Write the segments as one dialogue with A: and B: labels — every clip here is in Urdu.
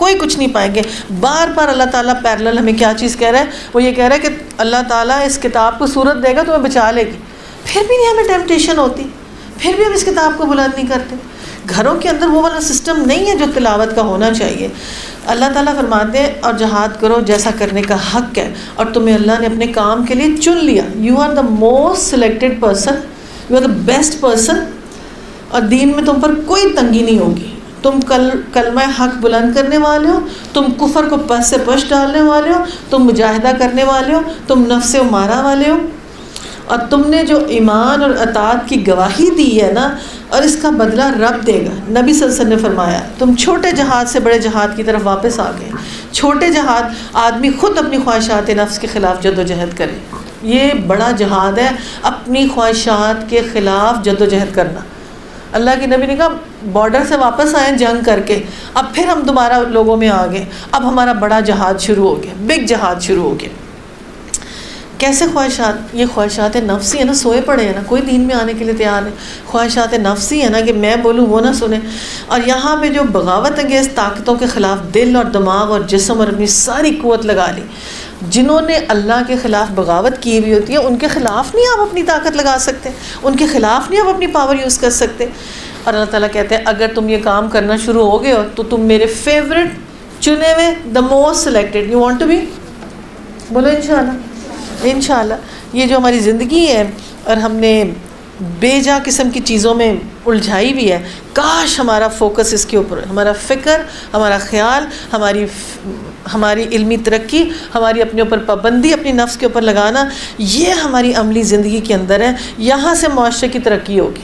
A: کوئی کچھ نہیں پائیں گے. بار بار اللہ تعالیٰ پیرلل ہمیں کیا چیز کہہ رہا ہے؟ وہ یہ کہہ رہا ہے کہ اللہ تعالیٰ اس کتاب کو صورت دے گا تمہیں بچا لے گی. پھر بھی نہیں ہمیں ٹیمپٹیشن ہوتی, پھر بھی ہم اس کتاب کو بلند نہیں کرتے. گھروں کے اندر وہ والا سسٹم نہیں ہے جو تلاوت کا ہونا چاہیے. اللہ تعالیٰ فرماتے ہیں اور جہاد کرو جیسا کرنے کا حق ہے, اور تمہیں اللہ نے اپنے کام کے لیے چن لیا. You are the most selected person, you are the best person, اور دین میں تم پر کوئی تنگی نہیں ہوگی. تم کلمہ حق بلند کرنے والے ہو, تم کفر کو پس سے پش ڈالنے والے ہو, تم مجاہدہ کرنے والے ہو, تم نفس امارہ والے ہو, اور تم نے جو ایمان اور اطاعت کی گواہی دی ہے نا, اور اس کا بدلہ رب دے گا. نبی صلی اللہ علیہ وسلم نے فرمایا تم چھوٹے جہاد سے بڑے جہاد کی طرف واپس آ گئے. چھوٹے جہاد آدمی خود اپنی خواہشات نفس کے خلاف جد و جہد کرے, یہ بڑا جہاد ہے, اپنی خواہشات کے خلاف جد و جہد کرنا. اللہ کے نبی نے کہا بارڈر سے واپس آئے جنگ کر کے, اب پھر ہم دوبارہ لوگوں میں آ گئے, اب ہمارا بڑا جہاد شروع ہو گیا, بگ جہاد شروع ہو گیا. کیسے خواہشات؟ یہ خواہشات نفسی ہے نا, سوئے پڑے ہیں نا, کوئی دین میں آنے کے لیے تیار نہیں. خواہشات نفسی ہے نا کہ میں بولوں وہ نہ سنیں. اور یہاں پہ جو بغاوت انگیز طاقتوں کے خلاف دل اور دماغ اور جسم اور اپنی ساری قوت لگا لی, جنہوں نے اللہ کے خلاف بغاوت کی ہوئی ہوتی ہے, ان کے خلاف نہیں آپ اپنی طاقت لگا سکتے, ان کے خلاف نہیں آپ اپنی پاور یوز کر سکتے. اور اللہ تعالیٰ کہتے ہیں اگر تم یہ کام کرنا شروع ہو گئے ہو تو تم میرے فیوریٹ چنے ہوئے, the most selected, you want to be. بولو انشاءاللہ. انشاءاللہ یہ جو ہماری زندگی ہے اور ہم نے بے جا قسم کی چیزوں میں الجھائی بھی ہے, کاش ہمارا فوکس اس کے اوپر, ہمارا فکر, ہمارا خیال, ہماری علمی ترقی, ہماری اپنے اوپر پابندی, اپنی نفس کے اوپر لگانا, یہ ہماری عملی زندگی کے اندر ہے. یہاں سے معاشرے کی ترقی ہوگی.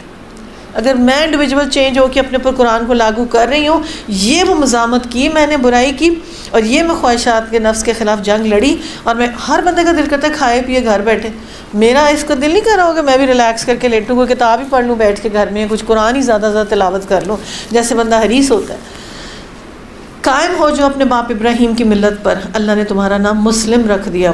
A: اگر میں انڈیویجول چینج ہو کے اپنے اوپر قرآن کو لاگو کر رہی ہوں, یہ وہ مزاحمت کی میں نے برائی کی, اور یہ میں خواہشات کے نفس کے خلاف جنگ لڑی, اور میں ہر بندے کا دل کرتا ہے کھائے پیے گھر بیٹھے. میرا اس کو دل نہیں کر رہا ہوگا میں بھی ریلیکس کر کے لیٹوں, کوئی کتاب ہی پڑھ لوں بیٹھ کے گھر میں, کچھ قرآن ہی زیادہ زیادہ تلاوت کر لوں جیسے بندہ حریص ہوتا ہے. قائم ہو جو اپنے باپ ابراہیم کی ملت پر, اللہ نے تمہارا نام مسلم رکھ دیا.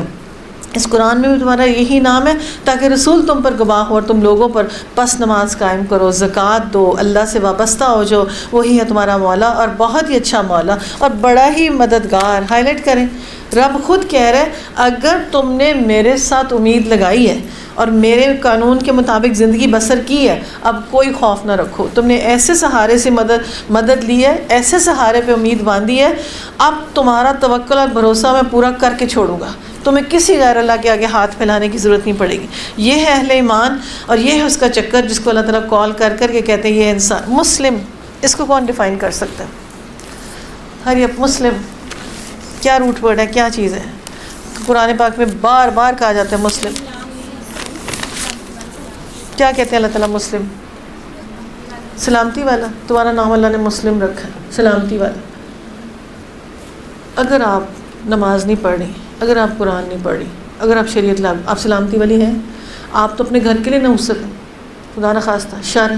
A: اس قرآن میں بھی تمہارا یہی نام ہے تاکہ رسول تم پر گواہ ہو اور تم لوگوں پر. پس نماز قائم کرو, زکوٰۃ دو, اللہ سے وابستہ ہو جو, وہی ہے تمہارا مولا اور بہت ہی اچھا مولا اور بڑا ہی مددگار. ہائی لائٹ کریں, رب خود کہہ رہے اگر تم نے میرے ساتھ امید لگائی ہے اور میرے قانون کے مطابق زندگی بسر کی ہے, اب کوئی خوف نہ رکھو. تم نے ایسے سہارے سے مدد لی ہے, ایسے سہارے پہ امید باندھی ہے, اب تمہارا توکل اور بھروسہ میں پورا کر کے چھوڑوں گا. تمہیں کسی غیر اللہ کے آگے ہاتھ پھیلانے کی ضرورت نہیں پڑے گی. یہ ہے اہل ایمان, اور یہ ہے اس کا چکر جس کو اللہ تعالیٰ کال کر کے کہتے ہیں یہ انسان مسلم. اس کو کون ڈیفائن کر سکتا ہے؟ ہری اپ مسلم کیا روٹ ورڈ ہے, کیا چیز ہے؟ قرآن پاک میں بار بار کہا جاتا ہے مسلم. کیا کہتے ہیں اللہ تعالیٰ؟ مسلم, سلامتی والا. تمہارا نام اللہ نے مسلم رکھا ہے, سلامتی والا. اگر آپ نماز نہیں پڑھ رہی, اگر آپ قرآن نہیں پڑھ رہی, اگر آپ شریعت لاگو, آپ سلامتی والی ہیں؟ آپ تو اپنے گھر کے لیے نحوست ہیں, خدا نخواستہ شر ہے.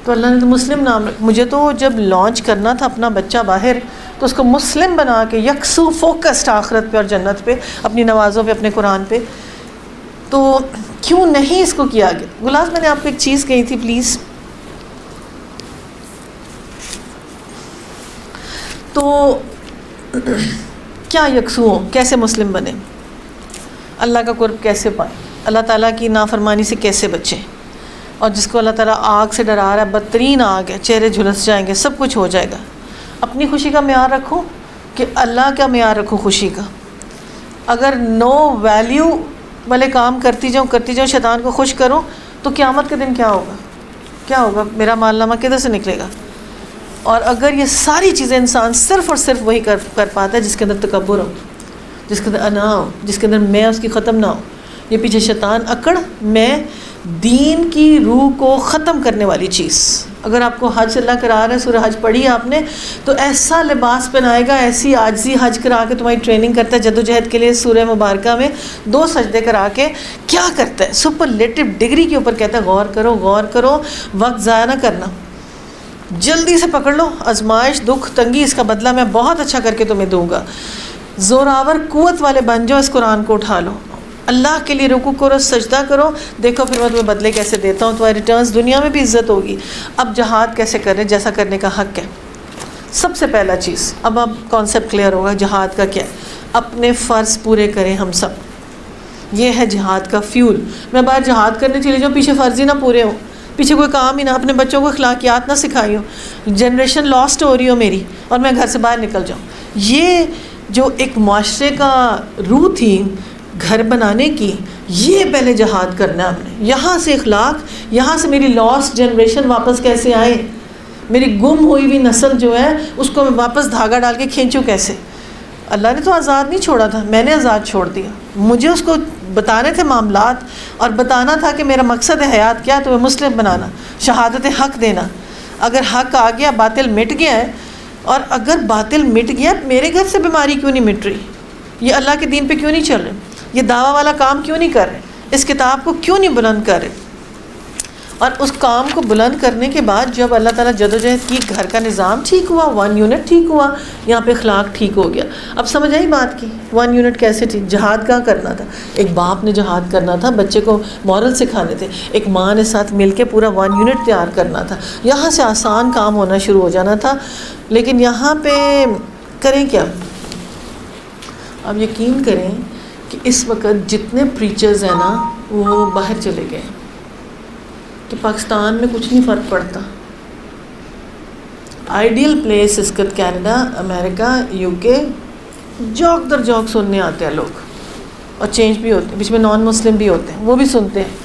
A: تو اللہ نے تو مسلم نام رکھا. مجھے تو جب لانچ کرنا تھا اپنا بچہ باہر تو اس کو مسلم بنا کے یکسو فوکسڈ آخرت پہ اور جنت پہ, اپنی نمازوں پہ, اپنے قرآن پہ. تو کیوں نہیں اس کو کیا گیا؟ گلاس میں نے آپ کو ایک چیز کہی تھی پلیز. تو کیا یکسو ہوں, کیسے مسلم بنے, اللہ کا قرب کیسے پائیں, اللہ تعالیٰ کی نافرمانی سے کیسے بچیں, اور جس کو اللہ تعالیٰ آگ سے ڈرا رہا ہے, بدترین آگ ہے, چہرے جھلس جائیں گے, سب کچھ ہو جائے گا. اپنی خوشی کا معیار رکھو کہ اللہ کا معیار رکھو خوشی کا. اگر نو ویلیو والے کام کرتی جاؤں, شیطان کو خوش کروں, تو قیامت کے دن کیا ہوگا؟ میرا مال نامہ کدھر سے نکلے گا؟ اور اگر یہ ساری چیزیں انسان صرف اور صرف وہی کر پاتا ہے جس کے اندر تکبر ہو, جس کے اندر انا ہو, جس کے اندر میں اس کی ختم نہ ہو. یہ پیچھے شیطان اکڑ میں دین کی روح کو ختم کرنے والی چیز. اگر آپ کو حج اللہ کرا رہا ہے, سورہ حج پڑھی آپ نے, تو ایسا لباس پہنائے گا, ایسی عاجزی حج کرا کے تمہاری ٹریننگ کرتا ہے جد و جہد کے لیے. سورہ مبارکہ میں 2 سجدے کرا کے کیا کرتا ہے؟ سپرلیٹو ڈگری کے اوپر کہتا ہے غور کرو, وقت ضائع نہ کرنا, جلدی سے پکڑ لو آزمائش, دکھ, تنگی, اس کا بدلہ میں بہت اچھا کر کے تمہیں دوں گا. زوراور قوت والے بن جاؤ, اس قرآن کو اٹھا لو, اللہ کے لیے رکوع کرو, سجدہ کرو, دیکھو پھر میں تمہیں بدلے کیسے دیتا ہوں, تمہارے ریٹرنز دنیا میں بھی عزت ہوگی. اب جہاد کیسے کریں؟ جیسا کرنے کا حق ہے. سب سے پہلا چیز، اب کانسیپٹ کلیئر ہوگا جہاد کا کیا ہے. اپنے فرض پورے کریں ہم سب، یہ ہے جہاد کا فیول. میں باہر جہاد کرنے چلی جاؤں، پیچھے فرض ہی نہ پورے ہوں، پیچھے کوئی کام ہی نہ، اپنے بچوں کو اخلاقیات نہ سکھائی ہوں، جنریشن لاسٹ ہو رہی ہو میری، اور میں گھر سے باہر نکل جاؤں. یہ جو ایک معاشرے کا روح تھی گھر بنانے کی، یہ پہلے جہاد کرنا ہے ہم نے. یہاں سے اخلاق، یہاں سے میری لاسٹ جنریشن واپس کیسے آئے، میری گم ہوئی ہوئی نسل جو ہے اس کو میں واپس دھاگا ڈال کے کھینچوں کیسے. اللہ نے تو آزاد نہیں چھوڑا تھا، میں نے آزاد چھوڑ دیا. مجھے اس کو بتانے تھے معاملات، اور بتانا تھا کہ میرا مقصد ہے حیات کیا، تو مسلم بنانا، شہادت حق دینا. اگر حق آ گیا، باطل مٹ گیا ہے. اور اگر باطل مٹ گیا، میرے گھر سے بیماری کیوں نہیں مٹ رہی، یہ اللہ کے دین پہ کیوں نہیں چل رہے، یہ دعویٰ والا کام کیوں نہیں کر رہے، اس کتاب کو کیوں نہیں بلند کر رہے. اور اس کام کو بلند کرنے کے بعد جب اللہ تعالیٰ جدوجہد کی، گھر کا نظام ٹھیک ہوا، 1 یونٹ ٹھیک ہوا، یہاں پہ اخلاق ٹھیک ہو گیا. اب سمجھ آئی بات کی 1 یونٹ کیسے ٹھیک. جہاد کہاں کرنا تھا، ایک باپ نے جہاد کرنا تھا، بچے کو مورل سکھانے تھے، ایک ماں نے ساتھ مل کے پورا 1 یونٹ تیار کرنا تھا. یہاں سے آسان کام ہونا شروع ہو جانا تھا. لیکن یہاں پہ کریں کیا، اب یقین کریں کہ اس وقت جتنے پریچرز ہیں نا وہ باہر چلے گئے، کہ پاکستان میں کچھ نہیں فرق پڑتا. آئیڈیل پلیس اس کا کینیڈا، امریکہ، یو کے، جوک در جوک سننے آتے ہیں لوگ، اور چینج بھی ہوتے ہیں، بیچ میں نان مسلم بھی ہوتے ہیں، وہ بھی سنتے ہیں.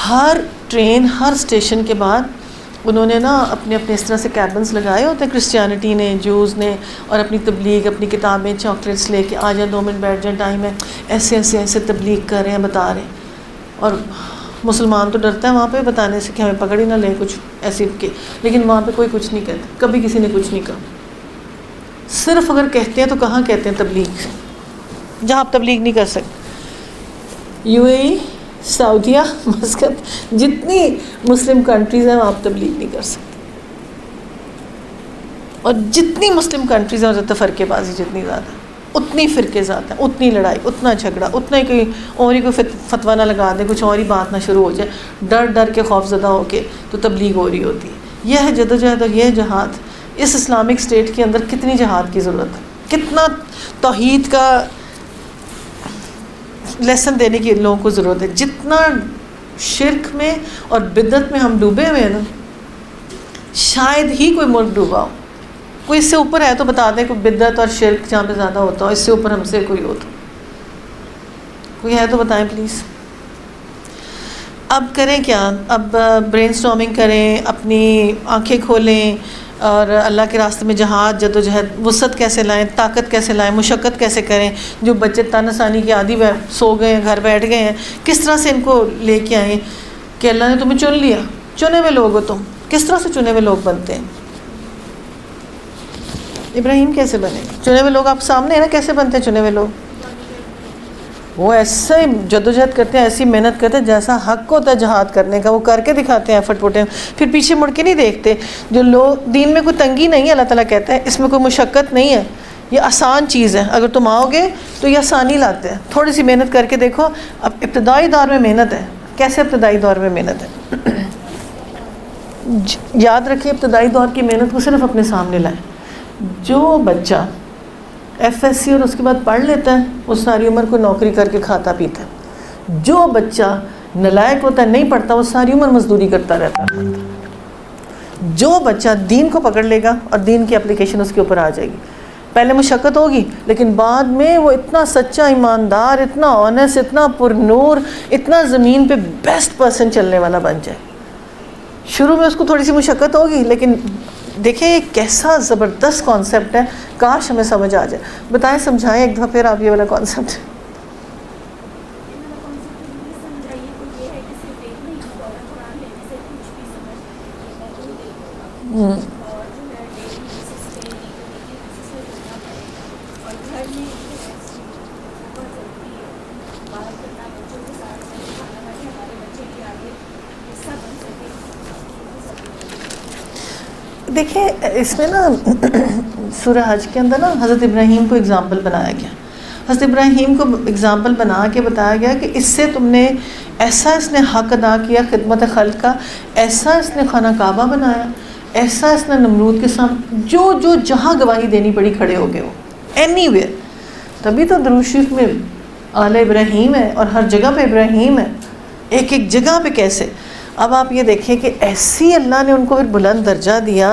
A: ہر ٹرین، ہر اسٹیشن کے بعد انہوں نے نا اپنے اپنے اس طرح سے کیبنس لگائے ہوتے ہیں، کرسچینٹی نے، جوز نے، اور اپنی تبلیغ، اپنی کتابیں، چاکلیٹس لے کے آ جائیں، 2 منٹ بیٹھ جائیں، ٹائم ہے، ایسے ایسے ایسے تبلیغ کر رہے ہیں، بتا رہے ہیں. اور مسلمان تو ڈرتا ہے وہاں پہ بتانے سے کہ ہمیں پکڑ ہی نہ لے کچھ ایسی کے، لیکن وہاں پہ کوئی کچھ نہیں کہتا، کبھی کسی نے کچھ نہیں کہا. صرف اگر کہتے ہیں تو کہاں کہتے ہیں، تبلیغ، جہاں آپ تبلیغ نہیں کر سکتے. You a E, Saudi, Muscat, جتنی مسلم کنٹریز ہیں وہاں آپ تبلیغ نہیں کر سکتے. اور جتنی مسلم کنٹریز ہیں اتنا فرقے بازی جتنی زیادہ، اتنی فرقے زیادہ، اتنی لڑائی، اتنا جھگڑا، اتنا ہی کوئی اور ہی کوئی فتویٰ نہ لگا دے، کچھ اور ہی بات نہ شروع ہو جائے، ڈر ڈر کے خوف زدہ ہو کے تو تبلیغ ہو رہی ہوتی ہے. یہ ہے جدوجہد اور یہ جہاد. اس اسلامک اسٹیٹ کے اندر کتنی جہاد کی ضرورت ہے، کتنا توحید کا لیسن دینے کی لوگوں کو ضرورت ہے. جتنا شرک میں اور بدعت میں ہم ڈوبے ہوئے ہیں نا، شاید ہی کوئی ملک ڈوبا ہو. کوئی اس سے اوپر ہے تو بتا دیں، کوئی بدعت اور شرک جہاں پہ زیادہ ہوتا ہو، اس سے اوپر ہم سے کوئی ہو تو کوئی ہے تو بتائیں پلیز. اب کریں کیا، اب برین اسٹارمنگ کریں، اپنی آنکھیں کھولیں، اور اللہ کے راستے میں جہاد، جدوجہد، وسعت کیسے لائیں، طاقت کیسے لائیں، مشقت کیسے کریں. جو بچے تن آسانی کے عادی سو گئے ہیں، گھر بیٹھ گئے ہیں، کس طرح سے ان کو لے کے آئیں کہ اللہ نے تمہیں چن لیا، چنے ہوئے لوگ ہو تم. کس طرح سے چنے ہوئے لوگ بنتے ہیں. ابراہیم کیسے بنے، چنے ہوئے لوگ آپ سامنے ہیں نا، کیسے بنتے ہیں چنے ہوئے لوگ. وہ ایسے جدوجہد کرتے ہیں، ایسی محنت کرتے ہیں جیسا حق ہوتا ہے جہاد کرنے کا، وہ کر کے دکھاتے ہیں، ایفرٹ پوٹے ہیں، پھر پیچھے مڑ کے نہیں دیکھتے. جو لوگ دین میں کوئی تنگی نہیں ہے، اللہ تعالیٰ کہتا ہے اس میں کوئی مشقت نہیں ہے، یہ آسان چیز ہے. اگر تم آؤ گے تو یہ آسانی لاتے ہیں. تھوڑی سی محنت کر کے دیکھو. اب ابتدائی دور میں محنت ہے. کیسے ابتدائی دور میں محنت ہے؟ یاد رکھیں، ابتدائی دور کی محنت کو صرف اپنے سامنے لائیں. جو بچہ ایف ایس سی اور اس کے بعد پڑھ لیتا ہے، وہ ساری عمر کو نوکری کر کے کھاتا پیتا ہے. جو بچہ نالائق ہوتا ہے، نہیں پڑھتا، وہ ساری عمر مزدوری کرتا رہتا ہے. جو بچہ دین کو پکڑ لے گا اور دین کی اپلیکیشن اس کے اوپر آ جائے گی، پہلے مشقت ہوگی لیکن بعد میں وہ اتنا سچا، ایماندار، اتنا آنیسٹ، اتنا پر نور، اتنا زمین پہ بیسٹ پرسن چلنے والا بن جائے. شروع میں اس کو تھوڑی سی مشقت ہوگی، لیکن دیکھیں یہ کیسا زبردست کانسیپٹ ہے. کاش ہمیں سمجھ آ جائے. بتائیں، سمجھائیں ایک دفعہ پھر آپ یہ والا کانسیپٹ. دیکھیں اس میں نا سورہ حج کے اندر نا حضرت ابراہیم کو اگزامپل بنایا گیا. حضرت ابراہیم کو اگزامپل بنا کے بتایا گیا کہ اس سے تم نے ایسا، اس نے حق ادا کیا خدمت خلق کا، ایسا اس نے خانہ کعبہ بنایا، ایسا اس نے نمرود کے سامنے جو جہاں گواہی دینی پڑی کھڑے ہو گئے وہ اینی ویئر. تبھی تو درود شریف میں آل ابراہیم ہے اور ہر جگہ پہ ابراہیم ہے, ایک ایک جگہ پہ کیسے. اب آپ یہ دیکھیں کہ ایسی اللہ نے ان کو پھر بلند درجہ دیا,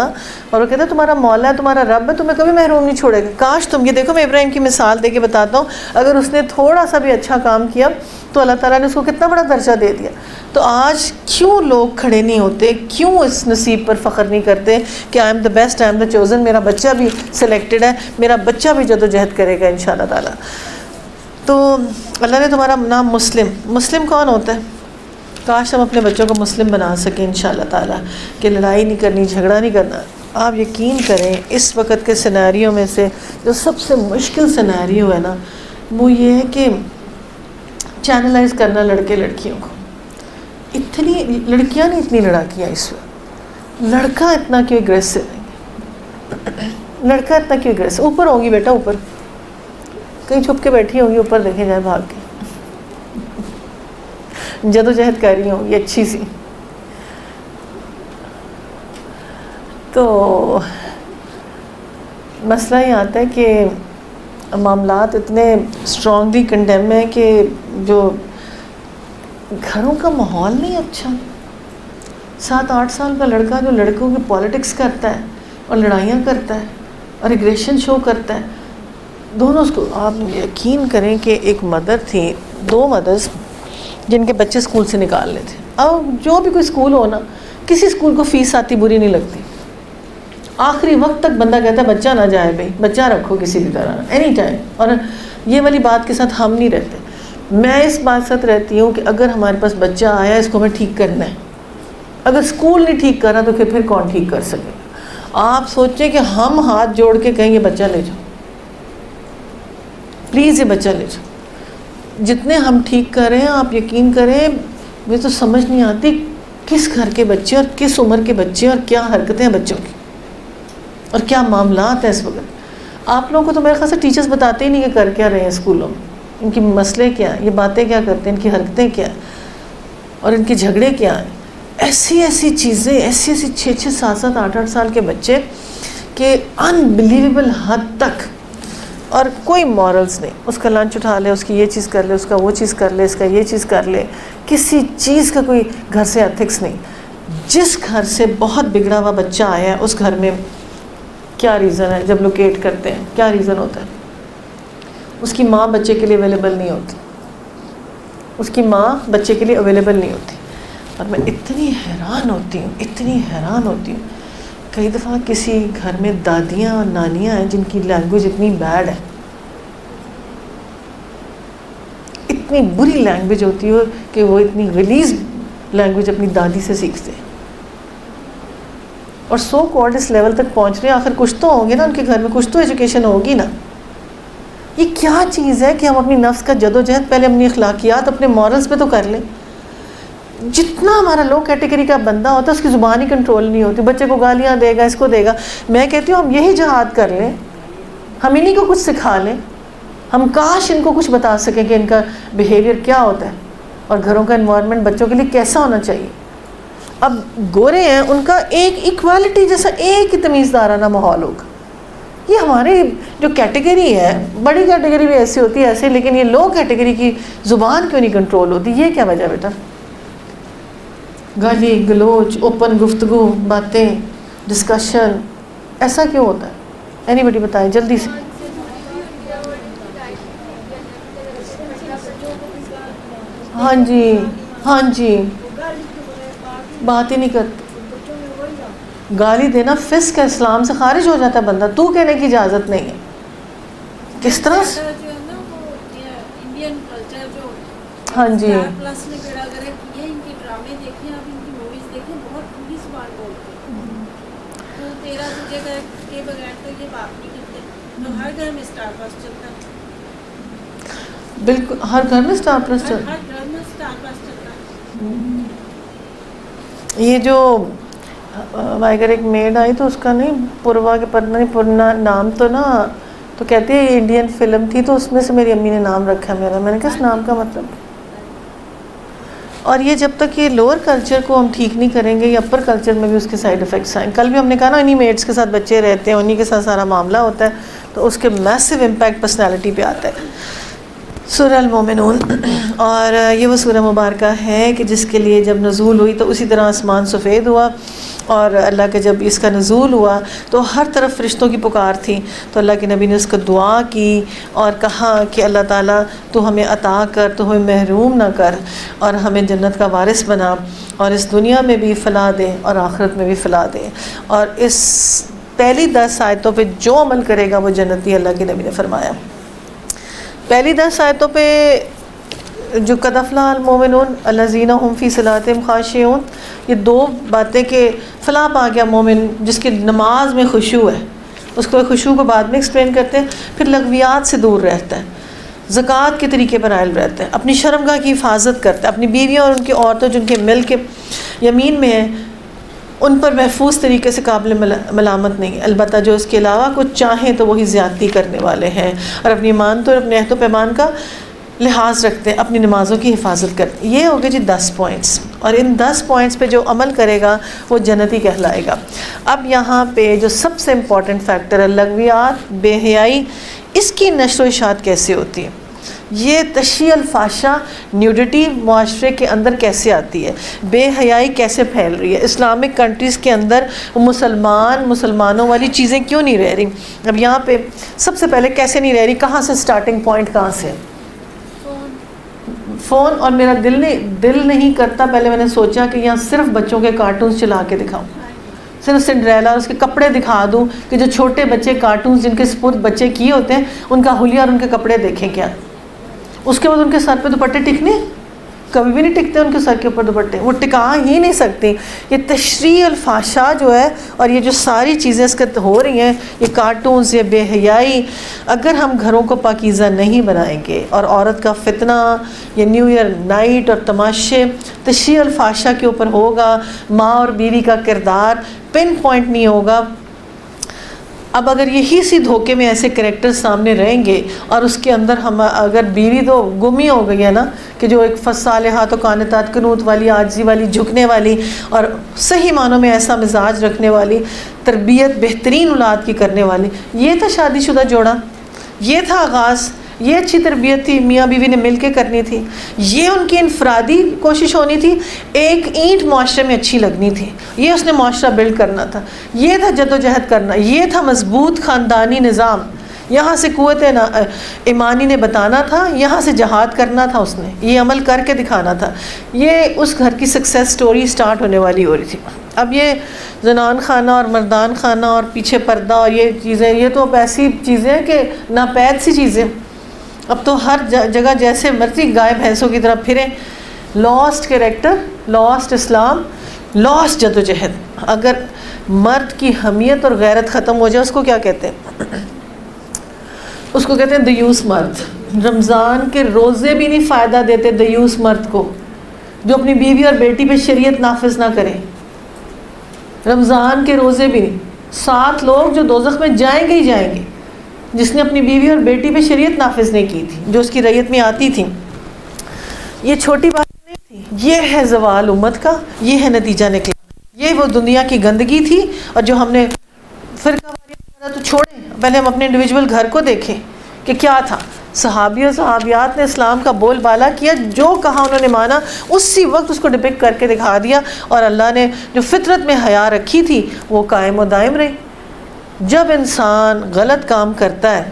A: اور وہ کہتا ہے تمہارا مولا ہے, تمہارا رب ہے, تمہیں کبھی محروم نہیں چھوڑے گا. کاش تم یہ دیکھو, میں ابراہیم کی مثال دے کے بتاتا ہوں, اگر اس نے تھوڑا سا بھی اچھا کام کیا تو اللہ تعالیٰ نے اس کو کتنا بڑا درجہ دے دیا. تو آج کیوں لوگ کھڑے نہیں ہوتے, کیوں اس نصیب پر فخر نہیں کرتے کہ I am the best, I am the chosen, میرا بچہ بھی سلیکٹڈ ہے, میرا بچہ بھی جدوجہد کرے گا انشاءاللہ تعالیٰ. تو اللہ نے تمہارا نام مسلم کون ہوتا ہے؟ کاش ہم اپنے بچوں کو مسلم بنا سکیں انشاءاللہ تعالیٰ, کہ لڑائی نہیں کرنی, جھگڑا نہیں کرنا. آپ یقین کریں اس وقت کے سینیریو میں سے جو سب سے مشکل سینیریو ہے نا, وہ یہ ہے کہ چینلائز کرنا لڑکے لڑکیوں کو. اتنی لڑکیاں نہیں اتنی لڑاکیاں اس وقت, لڑکا اتنا کیوں اگریسو ہے, لڑکا اتنا کیوں اگریسو. اوپر ہوگی بیٹا, اوپر کہیں چھپ کے بیٹھی ہوگی, اوپر دیکھے جائے بھاگ کے جدوجہد کر رہی ہوں یہ اچھی سی. تو مسئلہ یہ آتا ہے کہ معاملات اتنے اسٹرانگلی کنڈیم ہیں کہ جو گھروں کا ماحول نہیں اچھا. 7-8 سال کا لڑکا جو لڑکوں کی پالیٹکس کرتا ہے اور لڑائیاں کرتا ہے اور ایگریشن شو کرتا ہے, دونوں اس کو. آپ یقین کریں کہ ایک مدر تھی, 2 مدرز جن کے بچے اسکول سے نکالنے تھے. اب جو بھی کوئی اسکول ہو نا, کسی اسکول کو فیس آتی بری نہیں لگتی. آخری وقت تک بندہ کہتا ہے بچہ نہ جائے بھائی, بچہ رکھو کسی بھی طرح اینی ٹائم. اور یہ والی بات کے ساتھ ہم نہیں رہتے. میں اس بات ساتھ رہتی ہوں کہ اگر ہمارے پاس بچہ آیا اس کو ہمیں ٹھیک کرنا ہے. اگر اسکول نہیں ٹھیک کرا تو پھر کون ٹھیک کر سکے. آپ سوچیں کہ ہم ہاتھ جوڑ کے کہیں یہ بچہ لے جاؤ, پلیز یہ بچہ لے جاؤ. جتنے ہم ٹھیک کر رہے ہیں آپ یقین کریں, مجھے تو سمجھ نہیں آتی کس گھر کے بچے اور کس عمر کے بچے اور کیا حرکتیں ہیں بچوں کی اور کیا معاملات ہیں اس وقت. آپ لوگوں کو تو میرے خیال سے ٹیچرز بتاتے ہی نہیں کہ کر کیا رہے ہیں اسکولوں میں, ان کی مسئلے کیا ہیں, یہ باتیں کیا کرتے ہیں, ان کی حرکتیں کیا ہیں اور ان کے جھگڑے کیا ہیں. ایسی چیزیں, ایسی 6-6, 7-7, 8-8 سال کے بچے کہ انبلیویبل حد تک, اور کوئی مورلز نہیں. اس کا لنچ اٹھا لے, اس کی یہ چیز کر لے, اس کا وہ چیز کر لے, اس کا یہ چیز کر لے, کسی چیز کا کوئی گھر سے ایتھکس نہیں. جس گھر سے بہت بگڑا ہوا بچہ آیا ہے اس گھر میں کیا ریزن ہے, جب لوکیٹ کرتے ہیں کیا ریزن ہوتا ہے, اس کی ماں بچے کے لیے اویلیبل نہیں ہوتی, اس کی ماں بچے کے لیے اویلیبل نہیں ہوتی. اور میں اتنی حیران ہوتی ہوں کئی دفعہ کسی گھر میں دادیاں اور نانیاں ہیں جن کی لینگویج اتنی بیڈ ہے, اتنی بری لینگویج ہوتی ہے کہ وہ اتنی غلیظ لینگویج اپنی دادی سے سیکھتے ہیں, اور سو کالڈ اس لیول تک پہنچ رہے ہیں. آخر کچھ تو ہوں گے نا ان کے گھر میں, کچھ تو ایجوکیشن ہوگی نا. یہ کیا چیز ہے کہ ہم اپنی نفس کا جدوجہد پہلے اپنی اخلاقیات, اپنے مورلز پہ تو کر لیں. جتنا ہمارا لو کیٹیگری کا بندہ ہوتا ہے اس کی زبان ہی کنٹرول نہیں ہوتی, بچے کو گالیاں دے گا, اس کو دے گا. میں کہتی ہوں ہم یہی جہاد کر لیں, ہم انہیں کو کچھ سکھا لیں, ہم کاش ان کو کچھ بتا سکیں کہ ان کا بیہیویئر کیا ہوتا ہے اور گھروں کا انوائرمنٹ بچوں کے لیے کیسا ہونا چاہیے. اب گورے ہیں, ان کا ایک ایکوالٹی جیسا ایک ہی تمیزدارانہ ماحول ہوگا. یہ ہماری جو کیٹیگری ہے, بڑی کیٹیگری بھی ایسی ہوتی ہے ایسے, لیکن یہ لو کیٹیگری کی زبان کیوں نہیں کنٹرول ہوتی, یہ کیا وجہ بیٹا؟ گالی گلوچ, اوپن گفتگو, باتیں, ڈسکشن, ایسا کیوں ہوتا ہے؟ اینی بڈی بتائیں جلدی سے. ہاں جی بات ہی نہیں کرتے. گالی دینا فسق ہے, اسلام سے خارج ہو جاتا ہے بندہ. تو کہنے کی اجازت نہیں ہے. کس طرح سے؟ ہاں جی بالکل, ہر گھر میں اسٹار پلس چلتا ہے. یہ جو ہمارے گھر ایک میڈ آئی تو اس کا نہیں پوروا کے پورنا نام تو نا, تو کہتی ہے یہ انڈین فلم تھی تو اس میں سے میری امی نے نام رکھا ہے میرا. میں نے کہا اس نام کا مطلب اور یہ جب تک یہ لوور کلچر کو ہم ٹھیک نہیں کریں گے، یہ اپر کلچر میں بھی اس کے سائیڈ افیکٹس آئیں. کل بھی ہم نے کہا نا انہی میٹس کے ساتھ بچے رہتے ہیں، انہی کے ساتھ سارا معاملہ ہوتا ہے، تو اس کے میسو امپیکٹ پرسنالٹی پہ آتا ہے. سورہ المومنون، اور یہ وہ سورہ مبارکہ ہے کہ جس کے لیے جب نزول ہوئی تو اسی طرح آسمان سفید ہوا، اور اللہ کا جب اس کا نزول ہوا تو ہر طرف فرشتوں کی پکار تھی. تو اللہ کے نبی نے اس کو دعا کی اور کہا کہ اللہ تعالیٰ تو ہمیں عطا کر، تو ہمیں محروم نہ کر، اور ہمیں جنت کا وارث بنا، اور اس دنیا میں بھی فلاح دے اور آخرت میں بھی فلاح دے. اور اس پہلی 10 آیتوں پہ جو عمل کرے گا وہ جنتی، اللہ کے نبی نے فرمایا. پہلی 10 آیتوں پہ جو قد افلح المومنون الذین هم فی صلاتہم خاشعون، یہ 2 باتیں کہ فلاح پا گیا مومن جس کی نماز میں خشوع ہے. اس کو خشوع کو بعد میں ایکسپلین کرتے ہیں. پھر لغویات سے دور رہتا ہے، زکوٰۃ کے طریقے پر عائل رہتا ہے، اپنی شرمگاہ کی حفاظت کرتا ہے، اپنی بیویوں اور ان کی عورتوں جن کے مل کے یمین میں ہیں ان پر محفوظ طریقے سے قابل ملامت نہیں. البتہ جو اس کے علاوہ کچھ چاہیں تو وہی زیادتی کرنے والے ہیں، اور اپنی ایمان اور اپنے عہد و پیمان کا لحاظ رکھتے ہیں، اپنی نمازوں کی حفاظت کرتے ہیں. یہ ہو گئے جی 10 پوائنٹس، اور ان 10 پوائنٹس پہ جو عمل کرے گا وہ جنتی کہلائے گا. اب یہاں پہ جو سب سے امپورٹنٹ فیکٹر ہے لغویات، بے حیائی، اس کی نشر و اشاعت کیسے ہوتی ہے؟ یہ تشیع الفحشاء، نیوڈیٹی معاشرے کے اندر کیسے آتی ہے؟ بے حیائی کیسے پھیل رہی ہے؟ اسلامک کنٹریز کے اندر مسلمانوں والی چیزیں کیوں نہیں رہ رہی؟ اب یہاں پہ سب سے پہلے کیسے نہیں رہ رہی؟ کہاں سے سٹارٹنگ پوائنٹ کہاں سے؟ فون. اور میرا دل نہیں کرتا، پہلے میں نے سوچا کہ یہاں صرف بچوں کے کارٹونز چلا کے دکھاؤں، صرف سنڈریلا اس کے کپڑے دکھا دوں کہ جو چھوٹے بچے کارٹونز جن کے سپرد بچے کیے ہوتے ہیں ان کا حلیہ اور ان کے کپڑے دیکھیں کیا. اس کے بعد ان کے سر پہ دوپٹے ٹکنے کبھی بھی نہیں ٹکتے، ان کے سر کے اوپر دوپٹے وہ ٹکا ہی نہیں سکتی. یہ تشریح الفحشاء جو ہے اور یہ جو ساری چیزیں اس کے ہو رہی ہیں، یہ کارٹونز، یہ بے حیائی، اگر ہم گھروں کو پاکیزہ نہیں بنائیں گے اور عورت کا فتنہ، یہ نیو ایئر نائٹ اور تماشے تشریح الفحشاء کے اوپر ہوگا، ماں اور بیوی کا کردار پن پوائنٹ نہیں ہوگا. اب اگر یہی سی دھوکے میں ایسے کریکٹر سامنے رہیں گے اور اس کے اندر ہم اگر بیوی تو گم ہی ہو گئی ہے نا، کہ جو ایک فصالحات و قانتات، قنوت والی، عاجزی والی، جھکنے والی اور صحیح معنوں میں ایسا مزاج رکھنے والی، تربیت بہترین اولاد کی کرنے والی، یہ تھا شادی شدہ جوڑا، یہ تھا آغاز، یہ اچھی تربیت تھی، میاں بیوی نے مل کے کرنی تھی، یہ ان کی انفرادی کوشش ہونی تھی، ایک اینٹ معاشرے میں اچھی لگنی تھی، یہ اس نے معاشرہ بلڈ کرنا تھا، یہ تھا جد و جہد کرنا، یہ تھا مضبوط خاندانی نظام، یہاں سے قوت ایمانی نے بتانا تھا، یہاں سے جہاد کرنا تھا، اس نے یہ عمل کر کے دکھانا تھا. یہ اس گھر کی سکسیس سٹوری سٹارٹ ہونے والی ہو رہی تھی. اب یہ زنان خانہ اور مردان خانہ اور پیچھے پردہ اور یہ چیزیں، یہ تو اب ایسی چیزیں ہیں کہ ناپید سی چیزیں. اب تو ہر جگہ جیسے مرضی گائے بھینسوں کی طرح پھریں. لاسٹ کریکٹر، لاسٹ اسلام، لاسٹ جد و جہد. اگر مرد کی حمیت اور غیرت ختم ہو جائے اس کو کیا کہتے ہیں؟ اس کو کہتے ہیں دیوس مرد. رمضان کے روزے بھی نہیں فائدہ دیتے دیوس مرد کو، جو اپنی بیوی اور بیٹی پہ شریعت نافذ نہ کرے. رمضان کے روزے بھی نہیں. 7 لوگ جو دوزخ میں جائیں گے ہی جائیں گے، جس نے اپنی بیوی اور بیٹی پہ شریعت نافذ نہیں کی تھی، جو اس کی رعیت میں آتی تھی. یہ چھوٹی بات نہیں تھی، یہ ہے زوال امت کا، یہ ہے نتیجہ نکلا. یہ وہ دنیا کی گندگی تھی. اور جو ہم نے فرقہ واریت تو چھوڑیں، پہلے ہم اپنے انڈیویجول گھر کو دیکھیں کہ کیا تھا. صحابی اور صحابیات نے اسلام کا بول بالا کیا، جو کہا انہوں نے مانا، اسی وقت اس کو ڈپکٹ کر کے دکھا دیا. اور اللہ نے جو فطرت میں حیا رکھی تھی وہ قائم و دائم رہی. جب انسان غلط کام کرتا ہے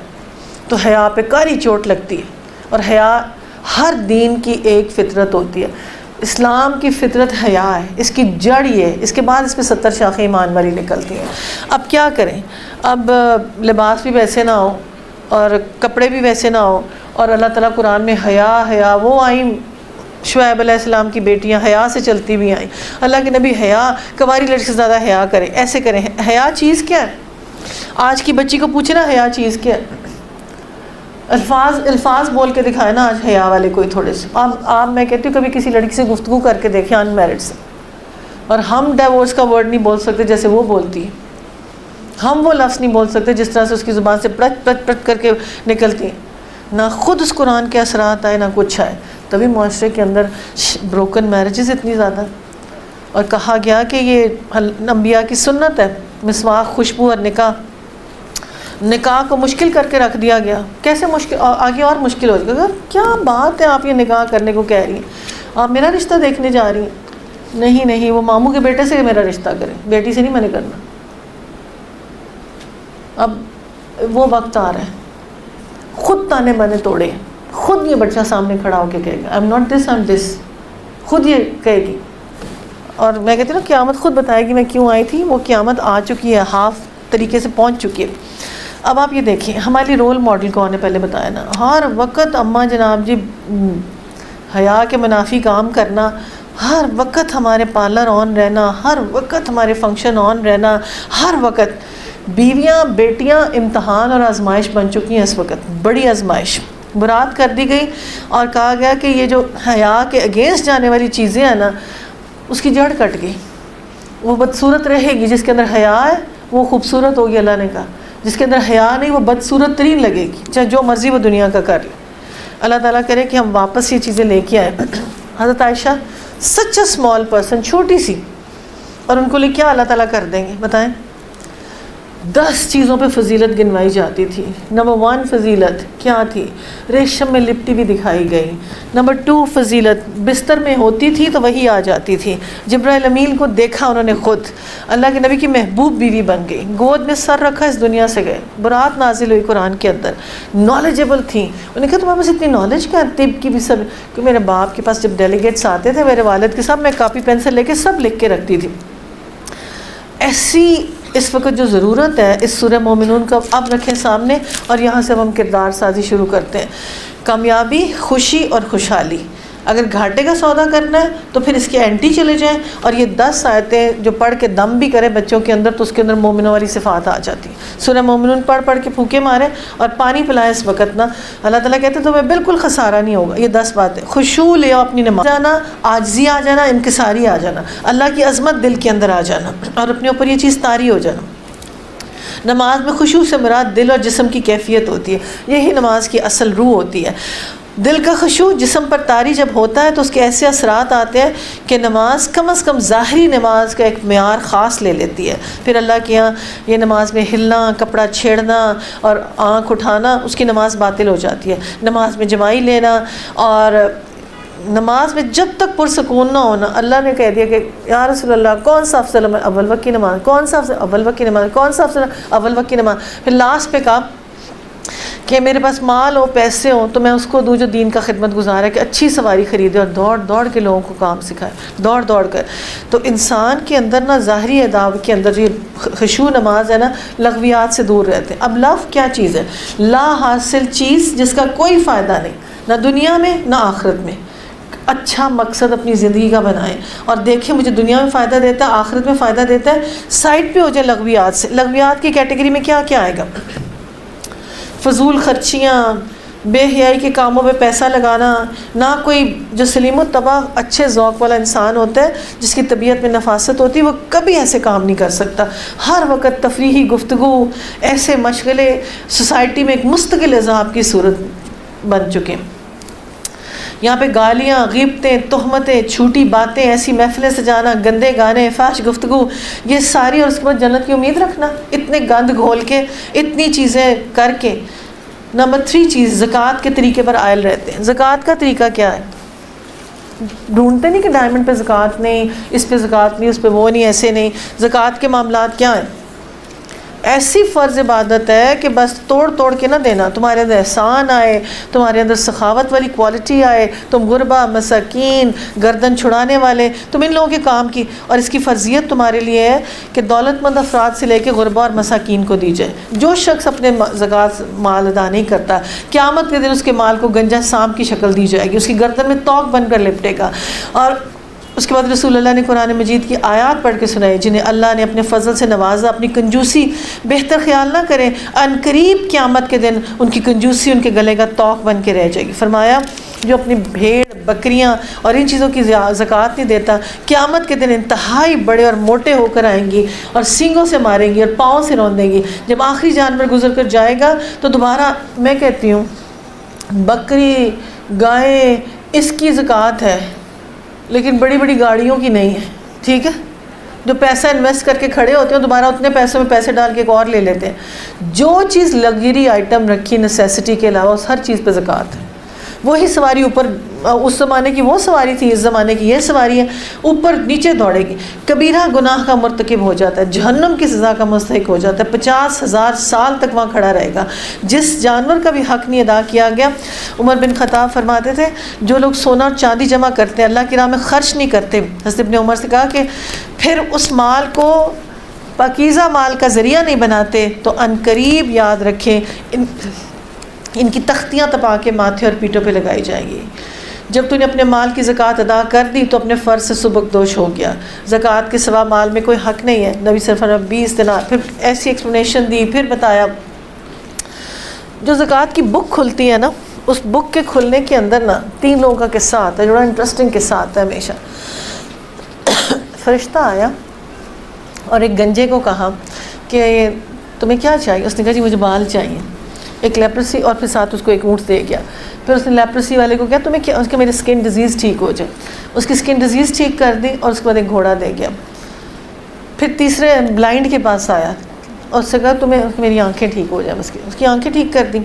A: تو حیا پہ کاری چوٹ لگتی ہے. اور حیا ہر دین کی ایک فطرت ہوتی ہے. اسلام کی فطرت حیا ہے، اس کی جڑ یہ ہے. اس کے بعد اس پہ 70 شاخیں ایمان والی نکلتی ہیں. اب کیا کریں؟ اب لباس بھی ویسے نہ ہو اور کپڑے بھی ویسے نہ ہو. اور اللہ تعالیٰ قرآن میں حیا وہ آئیں، شعیب علیہ السلام کی بیٹیاں حیا سے چلتی بھی آئیں. اللہ کے نبی حیا، کنواری لڑکی سے زیادہ حیا کریں، ایسے کریں. حیا چیز کیا ہے؟ آج کی بچی کو پوچھے نا حیا چیز کیا ہے، الفاظ بول کے دکھائے نا آج حیا والے کوئی تھوڑے سے. آپ میں کہتی ہوں کبھی کسی لڑکی سے گفتگو کر کے دیکھیں ان میرڈ سے، اور ہم ڈیورس کا ورڈ نہیں بول سکتے جیسے وہ بولتی ہے. ہم وہ لفظ نہیں بول سکتے جس طرح سے اس کی زبان سے پرت کر کے نکلتی ہیں. نہ خود اس قرآن کے اثرات آئے نہ کچھ آئے. تبھی معاشرے کے اندر بروکن میرجز اتنی زیادہ. اور کہا گیا کہ یہ انبیاء کی سنت ہے مسواک، خوشبو اور نکاح کو مشکل کر کے رکھ دیا گیا. کیسے مشکل؟ آگے اور مشکل ہو جائے گا. کیا بات ہے، آپ یہ نکاح کرنے کو کہہ رہی ہیں، آپ میرا رشتہ دیکھنے جا رہی ہیں. نہیں، وہ ماموں کے بیٹے سے میرا رشتہ کریں، بیٹی سے نہیں میں نے کرنا. اب وہ وقت آ رہا ہے، خود تانے بانے توڑے، خود یہ بچہ سامنے کھڑا ہو کے کہے گا I am not this, I am this, خود یہ کہے گی. اور میں کہتی ہوں نا قیامت خود بتائے گی میں کیوں آئی تھی. وہ قیامت آ چکی ہے، ہاف طریقے سے پہنچ چکی ہے. اب آپ یہ دیکھیں ہمارے لیے رول ماڈل کون ہے، پہلے بتایا نا. ہر وقت اماں جناب جی حیا کے منافی کام کرنا، ہر وقت ہمارے پارلر آن رہنا، ہر وقت ہمارے فنکشن آن رہنا، ہر وقت. بیویاں بیٹیاں امتحان اور آزمائش بن چکی ہیں اس وقت، بڑی آزمائش. برات کر دی گئی اور کہا گیا کہ یہ جو حیا کے اگینسٹ جانے والی چیزیں ہیں نا اس کی جڑ کٹ گئی. وہ بدصورت رہے گی. جس کے اندر حیا ہے وہ خوبصورت ہوگی، اللہ نے کہا. جس کے اندر حیا نہیں وہ بدصورت ترین لگے گی، چاہے جو مرضی وہ دنیا کا کر لے. اللہ تعالیٰ کرے کہ ہم واپس یہ چیزیں لے کے آئیں. حضرت عائشہ سچ اے اسمال پرسن، چھوٹی سی، اور ان کو لے کیا اللہ تعالیٰ کر دیں گے بتائیں. 10 چیزوں پہ فضیلت گنوائی جاتی تھی. نمبر 1 فضیلت کیا تھی؟ ریشم میں لپٹی بھی دکھائی گئی. نمبر 2 فضیلت بستر میں ہوتی تھی تو وہی آ جاتی تھی. جبرائیل امین کو دیکھا انہوں نے خود، اللہ کے نبی کی محبوب بیوی بن گئی. گود میں سر رکھا اس دنیا سے گئے. برات نازل ہوئی قرآن کے اندر. نالجبل تھیں. انہوں نے کہا تمہارے پاس اتنی نالج کیا؟ طب کی بھی سب. کہ میرے باپ کے پاس جب ڈیلیگیٹس آتے تھے میرے والد کے ساتھ، میں کاپی پینسل لے کے سب لکھ کے رکھتی تھی. ایسی اس وقت جو ضرورت ہے اس سورہ مومنون کا اب رکھیں سامنے، اور یہاں سے ہم کردار سازی شروع کرتے ہیں. کامیابی، خوشی اور خوشحالی. اگر گھاٹے کا سودا کرنا ہے تو پھر اس کے اینٹی چلے جائیں، اور یہ 10 آیتیں جو پڑھ کے دم بھی کرے بچوں کے اندر تو اس کے اندر مومنوں والی صفات آ جاتی. سورہ مومنون پڑھ کے پھوکے ماریں اور پانی پلائیں اس وقت نا. اللہ تعالیٰ کہتے ہیں تمہیں بالکل خسارہ نہیں ہوگا. یہ 10 باتیں. خشوع لے آؤ اپنی نماز جانا، عاجزی آ جانا، انکساری آ جانا، اللہ کی عظمت دل کے اندر آ جانا اور اپنے اوپر یہ چیز طاری ہو جانا. نماز میں خشوع سے مراد دل اور جسم کی کیفیت ہوتی ہے. یہی نماز کی اصل روح ہوتی ہے. دل کا خشوع جسم پر طاری جب ہوتا ہے تو اس کے ایسے اثرات آتے ہیں کہ نماز کم از کم ظاہری نماز کا ایک معیار خاص لے لیتی ہے. پھر اللہ کے یہاں یہ نماز میں ہلنا، کپڑا چھیڑنا اور آنکھ اٹھانا اس کی نماز باطل ہو جاتی ہے. نماز میں جمائی لینا اور نماز میں جب تک پرسکون نہ ہونا. اللہ نے کہہ دیا کہ یا رسول اللہ کون سا افضل ہے؟ اول وقت کی نماز. کون سا افضل؟ اول وقت کی نماز. کون سا افضل؟ اول وقت کی نماز. پھر لاسٹ پہ کہا کہ میرے پاس مال ہو، پیسے ہوں تو میں اس کو دوں جو دین کا خدمت گزار ہے، کہ اچھی سواری خریدے اور دوڑ دوڑ کے لوگوں کو کام سکھائے، دوڑ دوڑ کر. تو انسان کے اندر نا ظاہری اداب کے اندر یہ خشوع نماز ہے نا لغویات سے دور رہتے ہیں. اب لغو کیا چیز ہے؟ لا حاصل چیز جس کا کوئی فائدہ نہیں، نہ دنیا میں نہ آخرت میں. اچھا مقصد اپنی زندگی کا بنائیں اور دیکھیں مجھے دنیا میں فائدہ دیتا ہے، آخرت میں فائدہ دیتا ہے. سائڈ پہ ہو جائے لغویات سے. لغویات کی کیٹیگری میں کیا کیا آئے گا؟ فضول خرچیاں، بے حیائی کے کاموں پہ پیسہ لگانا. نہ کوئی جو سلیم الطبع اچھے ذوق والا انسان ہوتا ہے جس کی طبیعت میں نفاست ہوتی ہے وہ کبھی ایسے کام نہیں کر سکتا. ہر وقت تفریحی گفتگو، ایسے مشغلے سوسائٹی میں ایک مستقل عذاب کی صورت بن چکے ہیں. یہاں پہ گالیاں، غیبتیں، تہمتیں، جھوٹی باتیں، ایسی محفلیں سجانا، گندے گانے، فحش گفتگو، یہ ساری، اور اس کے بعد جنت کی امید رکھنا اتنے گند گھول کے، اتنی چیزیں کر کے. نمبر 3 چیز زکوٰۃ کے طریقے پر عائل رہتے ہیں. زکوٰۃ کا طریقہ کیا ہے؟ ڈھونڈتے نہیں کہ ڈائمنڈ پہ زکوٰۃ نہیں، اس پہ زکوٰۃ نہیں، اس پہ وہ نہیں، ایسے نہیں. زکوٰۃ کے معاملات کیا ہیں؟ ایسی فرض عبادت ہے کہ بس توڑ توڑ کے نہ دینا. تمہارے اندر احسان آئے، تمہارے اندر سخاوت والی کوالٹی آئے، تم غربا، مساکین، گردن چھڑانے والے، تم ان لوگوں کے کام کی. اور اس کی فرضیت تمہارے لیے ہے کہ دولت مند افراد سے لے کے غربا اور مساکین کو دی جائے. جو شخص اپنے زکوٰۃ مال ادا نہیں کرتا، قیامت کے دن اس کے مال کو گنجا سانپ کی شکل دی جائے گی، اس کی گردن میں توق بن کر لپٹے گا. اور اس کے بعد رسول اللہ نے قرآن مجید کی آیات پڑھ کے سنائی جنہیں اللہ نے اپنے فضل سے نوازا. اپنی کنجوسی بہتر خیال نہ کریں، ان قریب قیامت کے دن ان کی کنجوسی ان کے گلے کا توق بن کے رہ جائے گی. فرمایا جو اپنی بھیڑ، بکریاں اور ان چیزوں کی زکوٰۃ نہیں دیتا، قیامت کے دن انتہائی بڑے اور موٹے ہو کر آئیں گی اور سینگوں سے ماریں گی اور پاؤں سے روندیں گی. جب آخری جانور گزر کر جائے گا تو دوبارہ میں کہتی ہوں بکری، گائے، اس کی زکوٰۃ ہے لیکن بڑی بڑی گاڑیوں کی نہیں ہے، ٹھیک ہے، جو پیسہ انویسٹ کر کے کھڑے ہوتے ہیں دوبارہ اتنے پیسوں میں پیسے ڈال کے ایک اور لے لیتے ہیں. جو چیز لگژری آئٹم رکھی نیسیسٹی کے علاوہ اس ہر چیز پہ زکوٰۃ ہے. وہی سواری اوپر، اس زمانے کی وہ سواری تھی، اس زمانے کی یہ سواری ہے، اوپر نیچے دوڑے گی. کبیرہ گناہ کا مرتکب ہو جاتا ہے، جہنم کی سزا کا مستحق ہو جاتا ہے، 50,000 سال تک وہاں کھڑا رہے گا. جس جانور کا بھی حق نہیں ادا کیا گیا، عمر بن خطاب فرماتے تھے جو لوگ سونا اور چاندی جمع کرتے ہیں اللہ کی راہ میں خرچ نہیں کرتے، حضرت ابن عمر سے کہا کہ پھر اس مال کو پاکیزہ مال کا ذریعہ نہیں بناتے تو عنقریب یاد رکھیں ان کی تختیاں تپا کے ماتھے اور پیٹوں پہ لگائی جائیں گی. جب تو نے اپنے مال کی زکوٰۃ ادا کر دی تو اپنے فرض سے سبکدوش ہو گیا. زکوٰۃ کے سوا مال میں کوئی حق نہیں ہے. نبی صلی اللہ علیہ وسلم 20 دینار، پھر ایسی ایکسپلینیشن دی، پھر بتایا جو زکوٰۃ کی بک کھلتی ہے نا، اس بک کے کھلنے کے اندر نا 3 لوگوں کا قصہ آتا ہے جو بڑا انٹرسٹنگ قصہ آتا ہے ہمیشہ. فرشتہ آیا اور ایک گنجے کو کہا کہ تمہیں کیا چاہیے؟ اس نے کہا جی مجھے بال چاہیے. ایک لیپرسی، اور پھر ساتھ اس کو ایک اونٹ دے گیا. پھر اس نے لیپرسی والے کو کہا تمہیں کیا؟ اس کے میری اسکن ڈیزیز ٹھیک ہو جائے. اس کی اسکن ڈیزیز ٹھیک کر دی اور اس کے بعد ایک گھوڑا دے گیا. پھر تیسرے بلائنڈ کے پاس آیا اور اس سے کہا تمہیں میری آنکھیں ٹھیک ہو جائیں. اس کی آنکھیں ٹھیک کر دی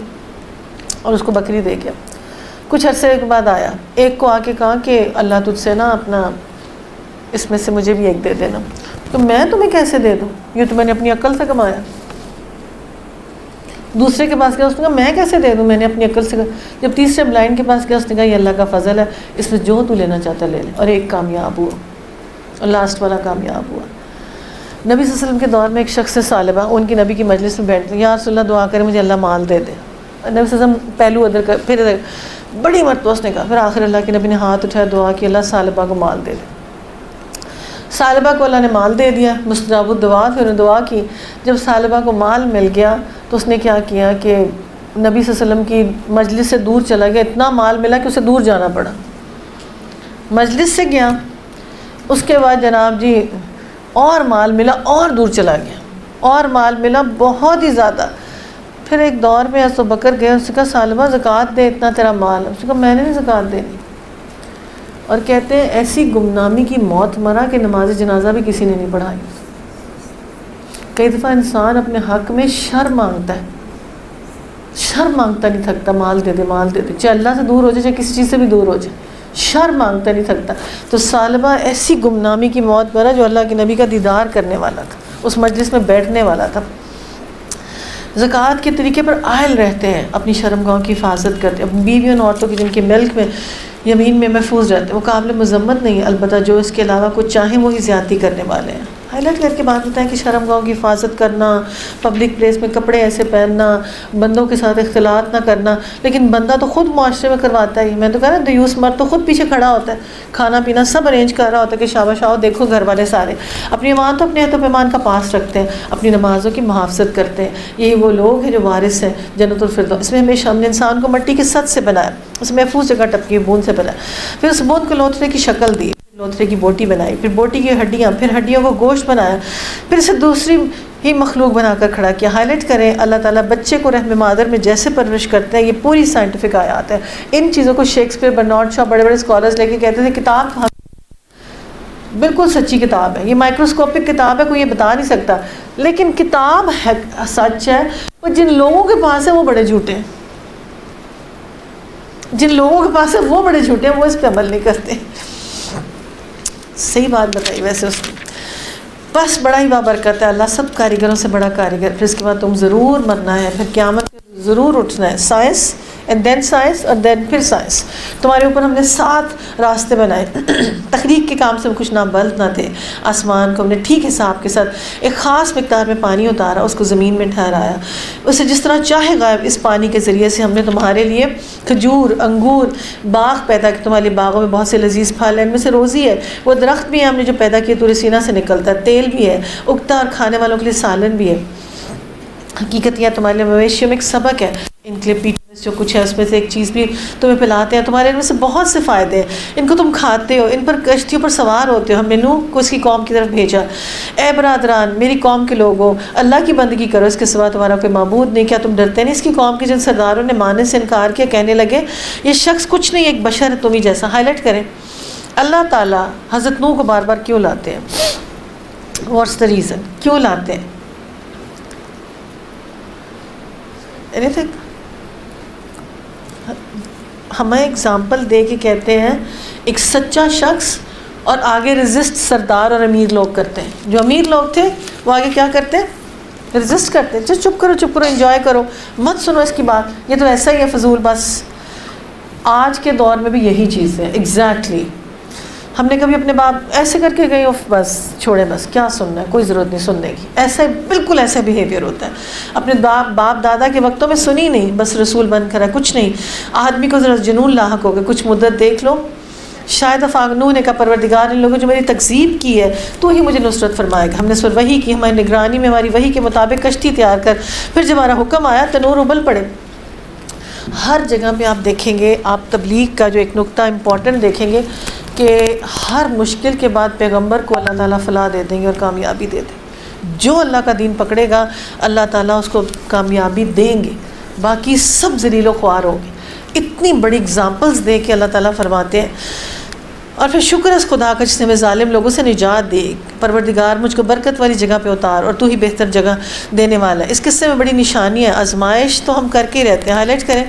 A: اور اس کو بکری دے گیا. کچھ عرصے کے بعد آیا، ایک کو آ کے کہا کہ اللہ تجھ سے نا اپنا اس میں سے مجھے بھی ایک دے دینا. تو میں تمہیں کیسے دے دوں؟ یہ تو میں نے اپنی عقل سے کمایا. دوسرے کے پاس گیا، اس نے کہا میں کیسے دے دوں، میں نے اپنی عقل سے. جب تیسرے بلائنڈ کے پاس گیا اس نے کہا یہ اللہ کا فضل ہے، اس میں جو تو لینا چاہتا لے لے. اور ایک کامیاب ہوا اور لاسٹ والا کامیاب ہوا. نبی صلی اللہ علیہ وسلم کے دور میں ایک شخص صالبہ ان کی نبی کی مجلس میں بیٹھتے، یا رسول اللہ دعا کرے مجھے اللہ مال دے دے. نبی صلی اللہ علیہ وسلم پہلو ادھر کر، پھر ادھر، بڑی مرتبہ اس نے کہا. پھر آخر اللہ کے نبی نے ہاتھ اٹھایا، دعا کی اللہ صالبہ کو مال دے دے. صالبہ کو اللہ نے مال دے دیا، مستجاب الدعا. پھر انہوں نے دعا کی. جب صالبہ کو مال مل گیا تو اس نے کیا کیا کہ نبی صلی اللہ علیہ وسلم کی مجلس سے دور چلا گیا. اتنا مال ملا کہ اسے دور جانا پڑا. مجلس سے گیا، اس کے بعد جناب جی اور مال ملا اور دور چلا گیا، اور مال ملا بہت ہی زیادہ. پھر ایک دور میں ابو بکر گئے، اس نے کہا صالبہ زکوٰۃ دے، اتنا تیرا مال. اس نے کہا میں نے نہیں زکوٰۃ دینی. اور کہتے ہیں ایسی گمنامی کی موت مرا کہ نماز جنازہ بھی کسی نے نہیں پڑھائی. کئی دفعہ انسان اپنے حق میں شر مانگتا ہے، شر مانگتا نہیں تھکتا، مال دے دے مال دے دے، چاہے اللہ سے دور ہو جائے چاہے کسی چیز سے بھی دور ہو جائے، شر مانگتا نہیں تھکتا. تو صالبہ ایسی گمنامی کی موت مرا جو اللہ کے نبی کا دیدار کرنے والا تھا، اس مجلس میں بیٹھنے والا تھا. زکوٰۃ کے طریقے پر عائل رہتے ہیں، اپنی شرمگاہوں کی حفاظت کرتے ہیں، اپنی بیویوں اور عورتوں کی جن کے ملک میں یمین میں محفوظ رہتے ہیں، وہ قابل مذمت نہیں ہے. البتہ جو اس کے علاوہ کچھ چاہیں وہی زیادتی کرنے والے ہیں. ہائی لائٹ کر کے بات بتائیں کہ شرمگاہوں کی حفاظت کرنا، پبلک پلیس میں کپڑے ایسے پہننا، بندوں کے ساتھ اختلاط نہ کرنا. لیکن بندہ تو خود معاشرے میں کرواتا ہی. میں تو کہہ رہا ہوں دیوس مرد تو خود پیچھے کھڑا ہوتا ہے، کھانا پینا سب ارینج کر رہا ہوتا ہے کہ شاباش آؤ دیکھو گھر والے سارے. اپنی ایمان تو اپنے عہد و پیمان کا پاس رکھتے ہیں، اپنی نمازوں کی محافظت کرتے ہیں. یہی وہ لوگ ہیں جو وارث ہیں جنت الفردوس. اس میں ہمیشہ ہم نے انسان کو مٹی کے سط سے بنایا، اس محفوظ جگہ ٹپکی بوند سے بنایا، پھر اس بوند کو لوتھڑے کی شکل دی، لوتھڑے کی بوٹی بنائی، پھر بوٹی کی ہڈیاں، پھر ہڈیوں کو گوشت بنایا، پھر اسے دوسری ہی مخلوق بنا کر کھڑا کیا. ہائی لائٹ کریں اللہ تعالیٰ بچے کو رحم مادر میں جیسے پرورش کرتے ہیں، یہ پوری سائنٹیفک آیات ہے. ان چیزوں کو شیکسپیئر، برنارڈ شاہ، بڑے بڑے اسکالرز لے کے کہتے تھے کتاب بالکل سچی کتاب ہے، یہ مائکروسکوپک کتاب ہے، کوئی یہ بتا نہیں سکتا. لیکن کتاب ہے سچ ہے، وہ جن لوگوں کے پاس ہے وہ بڑے جھوٹے ہیں، جن لوگوں کے پاس ہے وہ بڑے جھوٹے ہیں، وہ اس پہ عمل نہیں کرتے. صحیح بات بتائی ویسے اس نے. بس بڑا ہی بابرکت ہے اللہ، سب کاریگروں سے بڑا کاریگر. پھر اس کے بعد تم ضرور مرنا ہے، پھر قیامت ضرور اٹھنا ہے. سائنس اینڈ دین سائنس اور دین پھر سائنس. تمہارے اوپر ہم نے 7 راستے بنائے. تخلیق کے کام سے ہم کچھ نابلد نہ تھے. آسمان کو ہم نے ٹھیک حساب کے ساتھ ایک خاص مقدار میں پانی اتارا، اس کو زمین میں ٹھہرایا، اسے جس طرح چاہے غائب. اس پانی کے ذریعے سے ہم نے تمہارے لیے کھجور، انگور، باغ پیدا کیے. تمہارے باغوں میں بہت سے لذیذ پھل ہیں، ان میں سے روزی ہے. وہ درخت بھی ہے ہم نے جو پیدا کیے طور سینا سے نکلتا ہے، تیل بھی ہے اگتا اور کھانے والوں کے لیے سالن بھی ہے. حقیقت یہ تمہارے لیے مویشیوں میں ایک سبق ہے، ان کے لیے پیٹھ جو کچھ ہے اس میں سے ایک چیز بھی تمہیں پلاتے ہیں, تمہارے ان میں سے بہت سے فائدے ہیں, ان کو تم کھاتے ہو, ان پر کشتیوں پر سوار ہوتے ہو. ہم نے نوح کو اس کی قوم کی طرف بھیجا, اے برادران میری قوم کے لوگوں اللہ کی بندگی کرو, اس کے سوا تمہارا کوئی معبود نہیں, کیا تم ڈرتے نہیں؟ اس کی قوم کے جن سرداروں نے ماننے سے انکار کیا کہنے لگے یہ شخص کچھ نہیں, ایک بشر ہے تم ہی جیسا. ہائی کریں اللہ تعالیٰ حضرت نوح کو بار بار کیوں لاتے ہیں, واٹس دا ریزن, کیوں لاتے ہیں؟ Any thing? ہمیں اگزامپل دے کے کہتے ہیں ایک سچا شخص, اور آگے رزسٹ سردار اور امیر لوگ کرتے ہیں. جو امیر لوگ تھے وہ آگے کیا کرتے ہیں؟ رزسٹ کرتے ہیں. چپ کرو انجوائے کرو, مت سنو اس کی بات, یہ تو ایسا ہی ہے فضول. بس آج کے دور میں بھی یہی چیز ہے ایگزیکٹلی. ہم نے کبھی اپنے باپ ایسے کر کے گئے بس چھوڑے, بس کیا سننا ہے, کوئی ضرورت نہیں سننے کی. ایسا بالکل ایسا بیہیویئر ہوتا ہے. اپنے باپ دادا کے وقتوں میں سنی نہیں, بس رسول بن کر ہے, کچھ نہیں. آدمی کو ذرا جنون لاحق ہو گیا, کچھ مدت دیکھ لو. شاید نوح نے کہا پروردگار ان لوگوں جو میری تکذیب کی ہے تو ہی مجھے نصرت فرمائے گا. ہم نے سر وحی کی, ہماری نگرانی میں ہماری وحی کے مطابق کشتی تیار کر. پھر جب ہمارا حکم آیا تنور ابل پڑے. ہر جگہ پہ آپ دیکھیں گے, آپ تبلیغ کا جو ایک نقطہ امپورٹنٹ دیکھیں گے کہ ہر مشکل کے بعد پیغمبر کو اللہ تعالیٰ فلاح دے دیں گے اور کامیابی دے دیں گے. جو اللہ کا دین پکڑے گا اللہ تعالیٰ اس کو کامیابی دیں گے, باقی سب ذلیل و خوار ہوں گے. اتنی بڑی اگزامپلز دے کے اللہ تعالیٰ فرماتے ہیں. اور پھر شکر اس خدا کا جس نے ہمیں ظالم لوگوں سے نجات دی. پروردگار مجھ کو برکت والی جگہ پہ اتار, اور تو ہی بہتر جگہ دینے والا ہے. اس قصے میں بڑی نشانی ہے. آزمائش تو ہم کر کے ہی رہتے ہیں, ہائی لائٹ کریں.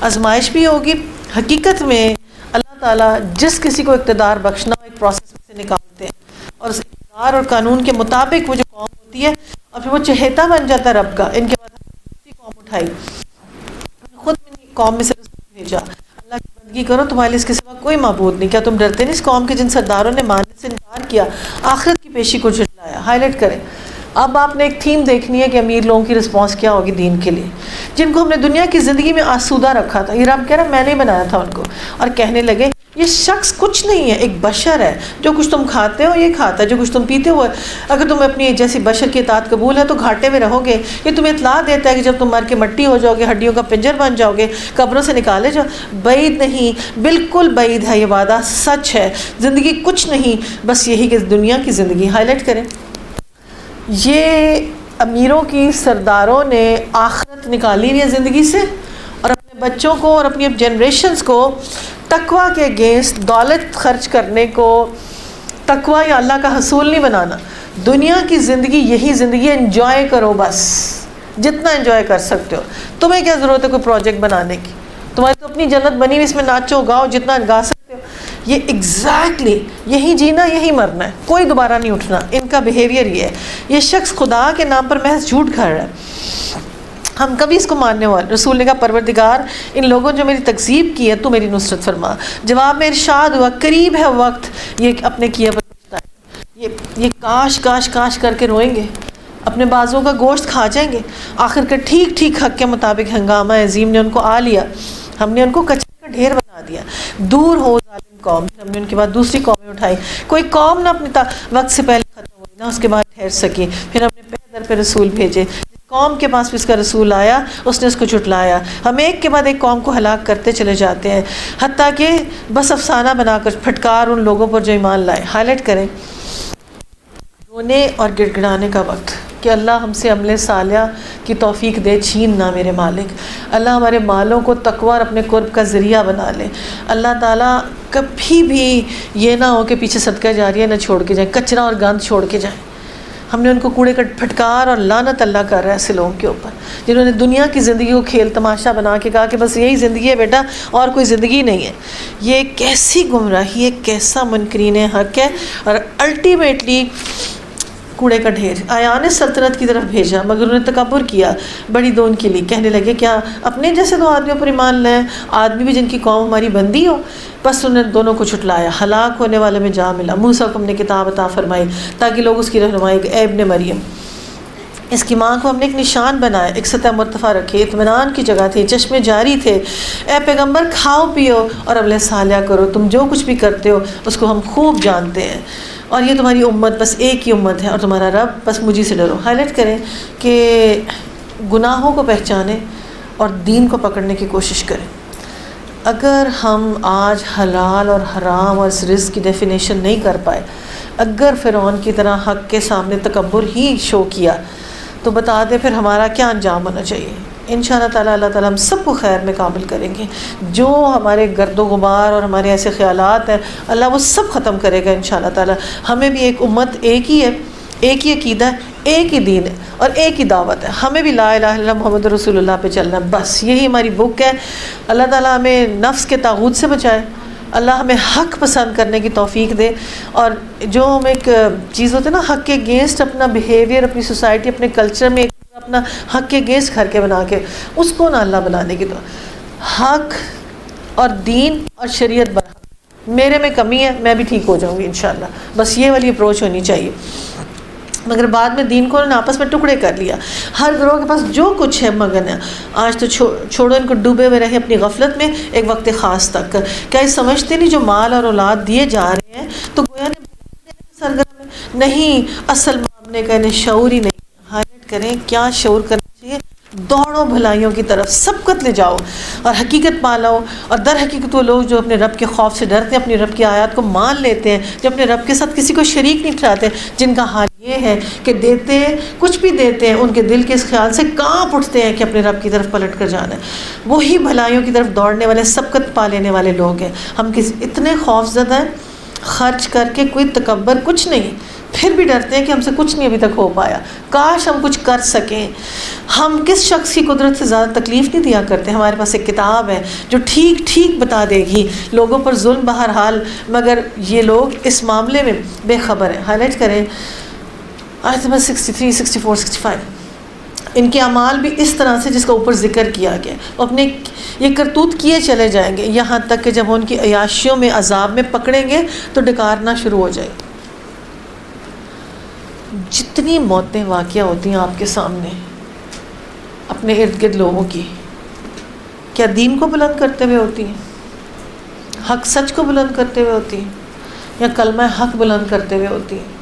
A: آزمائش بھی ہوگی. حقیقت میں اللہ تعالیٰ جس کسی کو اقتدار بخشنا ایک پروسیس میں سے نکالتے ہیں, اور اس اقتدار اور قانون کے مطابق وہ جو قوم ہوتی ہے اور پھر وہ چہیتا بن جاتا ہے رب کا. ان کے بعد دوسری قوم اٹھائی, خود میں قوم میں سے رسول بھیجا, اللہ کی بندگی کرو, تمہارے لیے اس کے سوا کوئی معبود نہیں. کیا تم ڈرتے نہیں اس قوم کے جن سرداروں نے ماننے سے انکار کیا, آخرت کی پیشی کو جھٹلایا. ہائی لائٹ کریں. اب آپ نے ایک تھیم دیکھنی ہے کہ امیر لوگوں کی رسپانس کیا ہوگی دین کے لیے, جن کو ہم نے دنیا کی زندگی میں آسودہ رکھا تھا. یہ رب کہہ رہا میں نے بنایا تھا ان کو, اور کہنے لگے یہ شخص کچھ نہیں ہے, ایک بشر ہے. جو کچھ تم کھاتے ہو یہ کھاتا ہے, جو کچھ تم پیتے ہو, اگر تم اپنی جیسی بشر کی اطاعت قبول ہے تو گھاٹے میں رہو گے. یہ تمہیں اطلاع دیتا ہے کہ جب تم مر کے مٹی ہو جاؤ گے, ہڈیوں کا پنجر بن جاؤ گے, قبروں سے نکالے جاؤ. بعید نہیں, بالکل بعید ہے, یہ وعدہ سچ ہے. زندگی کچھ نہیں, بس یہی کہ دنیا کی زندگی. ہائی لائٹ کریں. یہ امیروں کی سرداروں نے آخرت نکالی ہوئی ہے زندگی سے, اور اپنے بچوں کو اور اپنی جنریشنز کو تقوی کے اگینسٹ دولت خرچ کرنے کو تقوی یا اللہ کا حصول نہیں بنانا. دنیا کی زندگی یہی زندگی, انجوائے کرو بس جتنا انجوائے کر سکتے ہو. تمہیں کیا ضرورت ہے کوئی پروجیکٹ بنانے کی, تمہاری تو اپنی جنت بنی ہوئی, اس میں ناچو گاؤ جتنا گا سکتے ہو. یہ ایگزیکٹلی یہی جینا یہی مرنا ہے, کوئی دوبارہ نہیں اٹھنا. ان کا بیہیویئر یہ ہے. یہ شخص خدا کے نام پر محض جھوٹ کھا رہا ہے. ہم کبھی اس کو ماننے والے. رسول نے کہا پروردگار ان لوگوں جو میری تکذیب کی ہے تو میری نصرت فرما. جواب میں ارشاد ہوا قریب ہے وقت, یہ اپنے کیا پر پچھتا ہے. یہ کاش کر کے روئیں گے, اپنے بازوں کا گوشت کھا جائیں گے. آخر کر ٹھیک حق کے مطابق ہنگامہ عظیم نے ان کو آ لیا. ہم نے ان کو کچرے کا ڈھیر بنا دیا. دور ہو ظالم قوم. ہم نے ان کے بعد دوسری قومیں اٹھائی. کوئی قوم نہ اپنے وقت سے پہلے ختم ہوئی, نہ اس کے بعد ٹھہر سکی. پھر ہم نے پیدر پہ رسول بھیجے. قوم کے پاس بھی اس کا رسول آیا, اس نے اس کو جھٹلایا. ہم ایک کے بعد ایک قوم کو ہلاک کرتے چلے جاتے ہیں, حتیٰ کہ بس افسانہ بنا کر پھٹکار ان لوگوں پر جو ایمان لائے. ہائی لائٹ کریں. رونے اور گڑ گڑانے کا وقت کہ اللہ ہم سے عمل صالحہ کی توفیق دے, چھین نہ میرے مالک. اللہ ہمارے مالوں کو تقوی اور اپنے قرب کا ذریعہ بنا لے. اللہ تعالیٰ کبھی بھی یہ نہ ہو کہ پیچھے صدقہ جاریہ نہ چھوڑ کے جائیں, کچرا اور گند چھوڑ کے جائیں. ہم نے ان کو کوڑے کا پھٹکار اور لعنت اللہ کر رہا ہے ایسے لوگوں کے اوپر جنہوں نے دنیا کی زندگی کو کھیل تماشا بنا کے کہا کہ بس یہی زندگی ہے بیٹا, اور کوئی زندگی نہیں ہے. یہ کیسی گمراہی ہے, کیسا منکرین حق ہے, اور الٹیمیٹلی کوڑے کا ڈھیر. آیان سلطنت کی طرف بھیجا مگر انہوں نے تکبر کیا, بڑی دون کے لیے. کہنے لگے کیا اپنے جیسے دو آدمیوں پر ایمان لائیں, آدمی بھی جن کی قوم ہماری بندی ہو. بس انہوں نے دونوں کو چھٹلایا. ہلاک ہونے والے میں جا ملا. موسیٰ کو ہم نے کتاب عطا فرمائی تاکہ لوگ اس کی رہنمائی. اے ابن مریم, اس کی ماں کو ہم نے ایک نشان بنایا, ایک سطح مرتفع رکھی, اطمینان کی جگہ تھی, چشمے جاری تھے. اے پیغمبر کھاؤ پیو اور عمل صالحہ کرو, تم جو کچھ بھی کرتے ہو اس کو ہم خوب جانتے ہیں, اور یہ تمہاری امت بس ایک ہی امت ہے, اور تمہارا رب بس مجھے سے ڈرو. ہائی لائٹ کریں کہ گناہوں کو پہچانیں, اور دین کو پکڑنے کی کوشش کریں. اگر ہم آج حلال اور حرام اور اس رزق کی ڈیفینیشن نہیں کر پائے، اگر فرعون کی طرح حق کے سامنے تکبر ہی شو کیا، تو بتا دیں پھر ہمارا کیا انجام ہونا چاہیے. انشاءاللہ تعالیٰ اللہ تعالیٰ ہم سب کو خیر میں کامل کریں گے. جو ہمارے گرد و غبار اور ہمارے ایسے خیالات ہیں اللہ وہ سب ختم کرے گا انشاءاللہ تعالیٰ. ہمیں بھی ایک امت ایک ہی ہے، ایک ہی عقیدہ ہے، ایک ہی دین ہے اور ایک ہی دعوت ہے. ہمیں بھی لا الہ الا اللہ محمد رسول اللہ پہ چلنا ہے، بس یہی ہماری بک ہے. اللہ تعالیٰ ہمیں نفس کے طاغوت سے بچائے، اللہ ہمیں حق پسند کرنے کی توفیق دے. اور جو ہم ایک چیز ہوتے ہیں نا حق کے اگینسٹ اپنا بیہیویئر، اپنی سوسائٹی، اپنے کلچر میں اپنا حق کے اگینسٹ گھر کے بنا کے، اس کو نہ اللہ بنانے کی. تو حق اور دین اور شریعت بنا، میرے میں کمی ہے میں بھی ٹھیک ہو جاؤں گی انشاءاللہ. بس یہ والی اپروچ ہونی چاہیے. مگر بعد میں دین کو آپس میں ٹکڑے کر لیا. ہر گروہ کے پاس جو کچھ ہے مگن ہے. آج تو چھوڑو ان کو ڈوبے ہوئے رہے اپنی غفلت میں ایک وقت خاص تک. کیا یہ سمجھتے نہیں جو مال اور اولاد دیے جا رہے ہیں تو گویا سرگرم نہیں، اصل معاملے کا انہیں شعور ہی نہیں. ہائی لائٹ کریں کیا شعور کرنا چاہیے. دوڑو بھلائیوں کی طرف، سبقت لے جاؤ اور حقیقت پالاؤ. اور در حقیقت وہ لوگ جو اپنے رب کے خوف سے ڈرتے ہیں، اپنی رب کی آیات کو مان لیتے ہیں، جو اپنے رب کے ساتھ کسی کو شریک نہیں ٹھہراتے، جن کا حال یہ ہے کہ دیتے ہیں کچھ بھی دیتے ہیں، ان کے دل کے اس خیال سے کانپ اٹھتے ہیں کہ اپنے رب کی طرف پلٹ کر جانا ہے. وہی بھلائیوں کی طرف دوڑنے والے، سبقت پا لینے والے لوگ ہیں. ہم اتنے خوف زدہ ہیں، خرچ کر کے کوئی تکبر کچھ نہیں، پھر بھی ڈرتے ہیں کہ ہم سے کچھ نہیں ابھی تک ہو پایا، کاش ہم کچھ کر سکیں. ہم کس شخص کی قدرت سے زیادہ تکلیف نہیں دیا کرتے. ہمارے پاس ایک کتاب ہے جو ٹھیک ٹھیک بتا دے گی لوگوں پر ظلم بہرحال، مگر یہ لوگ اس معاملے میں بے خبر ہیں. ہائی لائٹ کریں آیت نمبر 63، 64، 65. ان کے اعمال بھی اس طرح سے جس کا اوپر ذکر کیا گیا، اپنے یہ کرتوت کیے چلے جائیں گے یہاں تک کہ جب ان کی عیاشیوں میں عذاب میں پکڑیں گے تو ڈکارنا شروع ہو جائے. جتنی موتیں واقع ہوتی ہیں آپ کے سامنے اپنے ارد گرد لوگوں کی، کیا دین کو بلند کرتے ہوئے ہوتی ہیں، حق سچ کو بلند کرتے ہوئے ہوتی ہیں، یا کلمہ حق بلند کرتے ہوئے ہوتی ہیں؟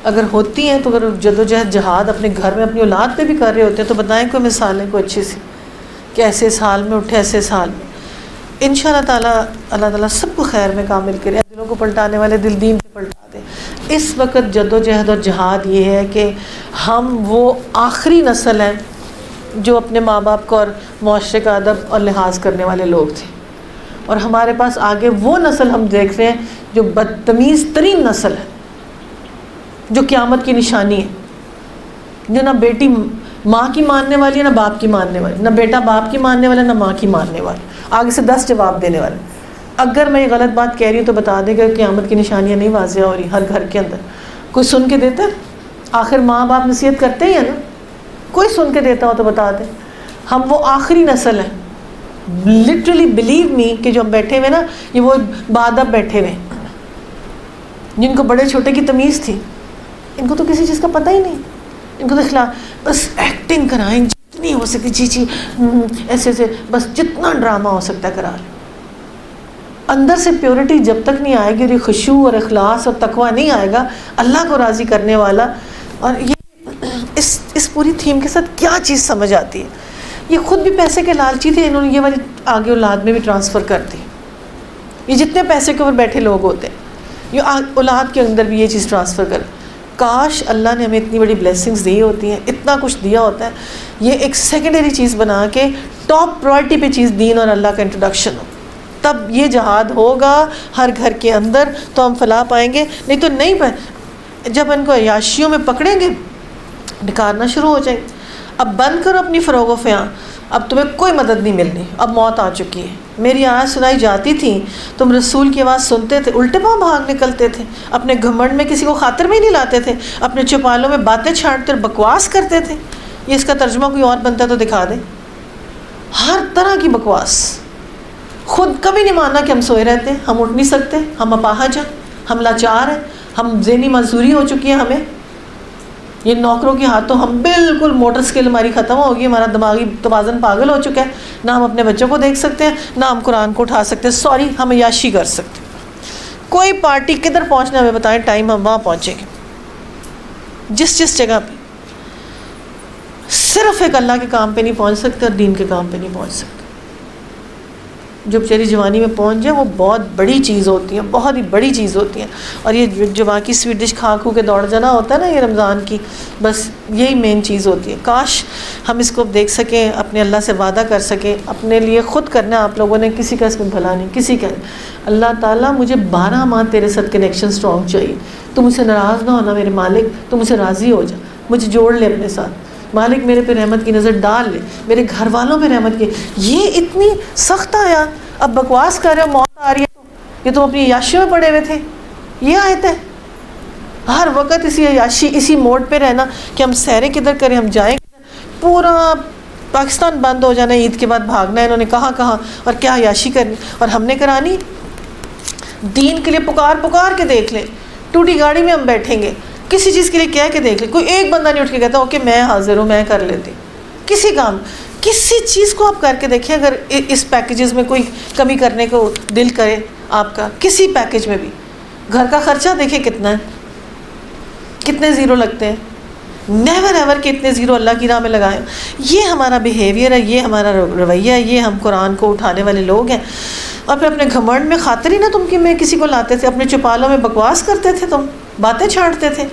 A: اگر ہوتی ہیں تو اگر جدوجہد جہاد اپنے گھر میں اپنی اولاد پہ بھی کر رہے ہوتے ہیں تو بتائیں کوئی مثالیں کوئی اچھی سی کہ ایسے اس حال میں اٹھے، ایسے اس حال میں. انشاءاللہ تعالیٰ اللہ تعالیٰ سب کو خیر میں کامل کرے. دلوں کو پلٹانے والے دل دین پہ پلٹا دے. اس وقت جدوجہد اور جہاد یہ ہے کہ ہم وہ آخری نسل ہیں جو اپنے ماں باپ کو اور معاشرے کا ادب اور لحاظ کرنے والے لوگ تھے، اور ہمارے پاس آگے وہ نسل ہم دیکھ رہے ہیں جو بدتمیز ترین نسل ہے، جو قیامت کی نشانی ہے، جو نہ بیٹی ماں کی ماننے والی ہے نہ باپ کی ماننے والی، نہ بیٹا باپ کی ماننے والا نہ ماں کی ماننے والی، آگے سے 10 جواب دینے والے. اگر میں یہ غلط بات کہہ رہی ہوں تو بتا دیں کہ قیامت کی نشانیاں نہیں واضح ہو رہی ہر گھر کے اندر. کوئی سن کے دیتا ہے؟ آخر ماں باپ نصیحت کرتے ہی ہیں نا. کوئی سن کے دیتا ہو تو بتا دیں. ہم وہ آخری نسل ہیں، لٹرلی بلیو می کہ جو ہم بیٹھے ہوئے نا یہ وہ بادب بیٹھے ہوئے جن کو بڑے چھوٹے کی تمیز تھی. ان کو تو کسی چیز کا پتہ ہی نہیں. ان کو تو خلاف بس ایکٹنگ کرائیں جتنی ہو سکتی، جی ایسے ایسے، بس جتنا ڈرامہ ہو سکتا ہے کرا لیں. اندر سے پیورٹی جب تک نہیں آئے گی اور یہ خشوع اور اخلاص اور تقویٰ نہیں آئے گا اللہ کو راضی کرنے والا. اور یہ اس پوری تھیم کے ساتھ کیا چیز سمجھ آتی ہے؟ یہ خود بھی پیسے کے لالچی تھے، انہوں نے یہ والی آگے اولاد میں بھی ٹرانسفر کر دی. یہ جتنے پیسے کے اوپر بیٹھے لوگ ہوتے ہیں یہ اولاد کے اندر بھی یہ چیز ٹرانسفر کر. کاش اللہ نے ہمیں اتنی بڑی بلیسنگز دی ہوتی ہیں، اتنا کچھ دیا ہوتا ہے، یہ ایک سیکنڈری چیز بنا کے ٹاپ پرائرٹی پہ چیز دین اور اللہ کا انٹروڈکشن ہو. تب یہ جہاد ہوگا ہر گھر کے اندر تو ہم فلاح پائیں گے، نہیں تو نہیں پائیں. جب ان کو عیاشیوں میں پکڑیں گے ڈکارنا شروع ہو جائیں گے. اب بند کرو اپنی فروغ و فیاں، اب تمہیں کوئی مدد نہیں ملنی، اب موت آ چکی ہے. میری آواز سنائی جاتی تھی، تم رسول کی آواز سنتے تھے، الٹے پاؤں بھاگ نکلتے تھے، اپنے گھمنڈ میں کسی کو خاطر میں ہی نہیں لاتے تھے، اپنے چوپالوں میں باتیں چھاڑتے اور بکواس کرتے تھے. یہ اس کا ترجمہ کوئی اور بنتا تو دکھا دے. ہر طرح کی بکواس. خود کبھی نہیں ماننا کہ ہم سوئے رہتے ہیں، ہم اٹھ نہیں سکتے، ہم اپاہج ہیں، ہم لاچار ہیں، ہم ذہنی معذوری ہو چکی ہے ہمیں. یہ نوکروں کے ہاتھوں ہم بالکل موٹر سکل ہماری ختم ہوگی، ہمارا دماغی توازن پاگل ہو چکا ہے. نہ ہم اپنے بچوں کو دیکھ سکتے ہیں، نہ ہم قرآن کو اٹھا سکتے ہیں. سوری، ہم عیاشی کر سکتے ہیں. کوئی پارٹی کدھر پہنچنا ہمیں بتائیں، ٹائم ہم وہاں پہنچیں گے. جس جگہ پہ صرف ایک اللہ کے کام پہ نہیں پہنچ سکتے اور دین کے کام پہ نہیں پہنچ سکتے. جو بیچاری جوانی میں پہنچ جائے وہ بہت بڑی چیز ہوتی ہے, بہت ہی بڑی چیز ہوتی ہے. اور یہ جو باقی سویٹ ڈش کھا کھو کے دوڑ جانا ہوتا ہے نا یہ رمضان کی, بس یہی مین چیز ہوتی ہے. کاش ہم اس کو دیکھ سکیں, اپنے اللہ سے وعدہ کر سکیں, اپنے لیے خود کرنا ہے آپ لوگوں نے, کسی کا اس میں بھلا نہیں, کسی کا. اللہ تعالیٰ مجھے 12 ماہ تیرے ساتھ کنیکشن اسٹرانگ چاہیے, تو مجھ سے ناراض نہ ہونا میرے مالک, تو مجھ سے راضی ہو جا, مجھے جوڑ لے اپنے ساتھ مالک, میرے پہ رحمت کی نظر ڈال لے, میرے گھر والوں پہ رحمت کی. یہ اتنی سخت آیا, اب بکواس کر رہے ہو, موت آ رہی ہے تو یہ تم اپنی عیاشیوں میں پڑے ہوئے تھے. یہ آیت ہے, ہر وقت اسی عیاشی, اسی موڈ پہ رہنا کہ ہم سیریں کدھر کریں, ہم جائیں کدھر. پورا پاکستان بند ہو جانا, عید کے بعد بھاگنا ہے انہوں نے کہاں کہاں, اور کیا عیاشی کرنی, اور ہم نے کرانی. دین کے لیے پکار کے دیکھ لیں, ٹوٹی گاڑی میں ہم بیٹھیں گے, کسی چیز کے لیے کہہ کے دیکھ لیں, کوئی ایک بندہ نہیں اٹھ کے کہتا اوکے میں حاضر ہوں, میں کر لیتی. کسی کام, کسی چیز کو آپ کر کے دیکھیں, اگر اس پیکیجز میں کوئی کمی کرنے کو دل کرے آپ کا, کسی پیکیج میں بھی. گھر کا خرچہ دیکھیں کتنا ہے, کتنے زیرو لگتے ہیں. نیور ایور کہ اتنے زیرو اللہ کی راہ میں لگائیں. یہ ہمارا بیہیویئر ہے, یہ ہمارا رویہ ہے, یہ ہم قرآن کو اٹھانے والے لوگ ہیں. اور پھر اپنے گھمنڈ میں خاطر ہی نہ تم کہ میں کسی کو لاتے تھے, اپنے چوپالوں میں بکواس کرتے تھے, تم باتیں چھاڑتے تھے.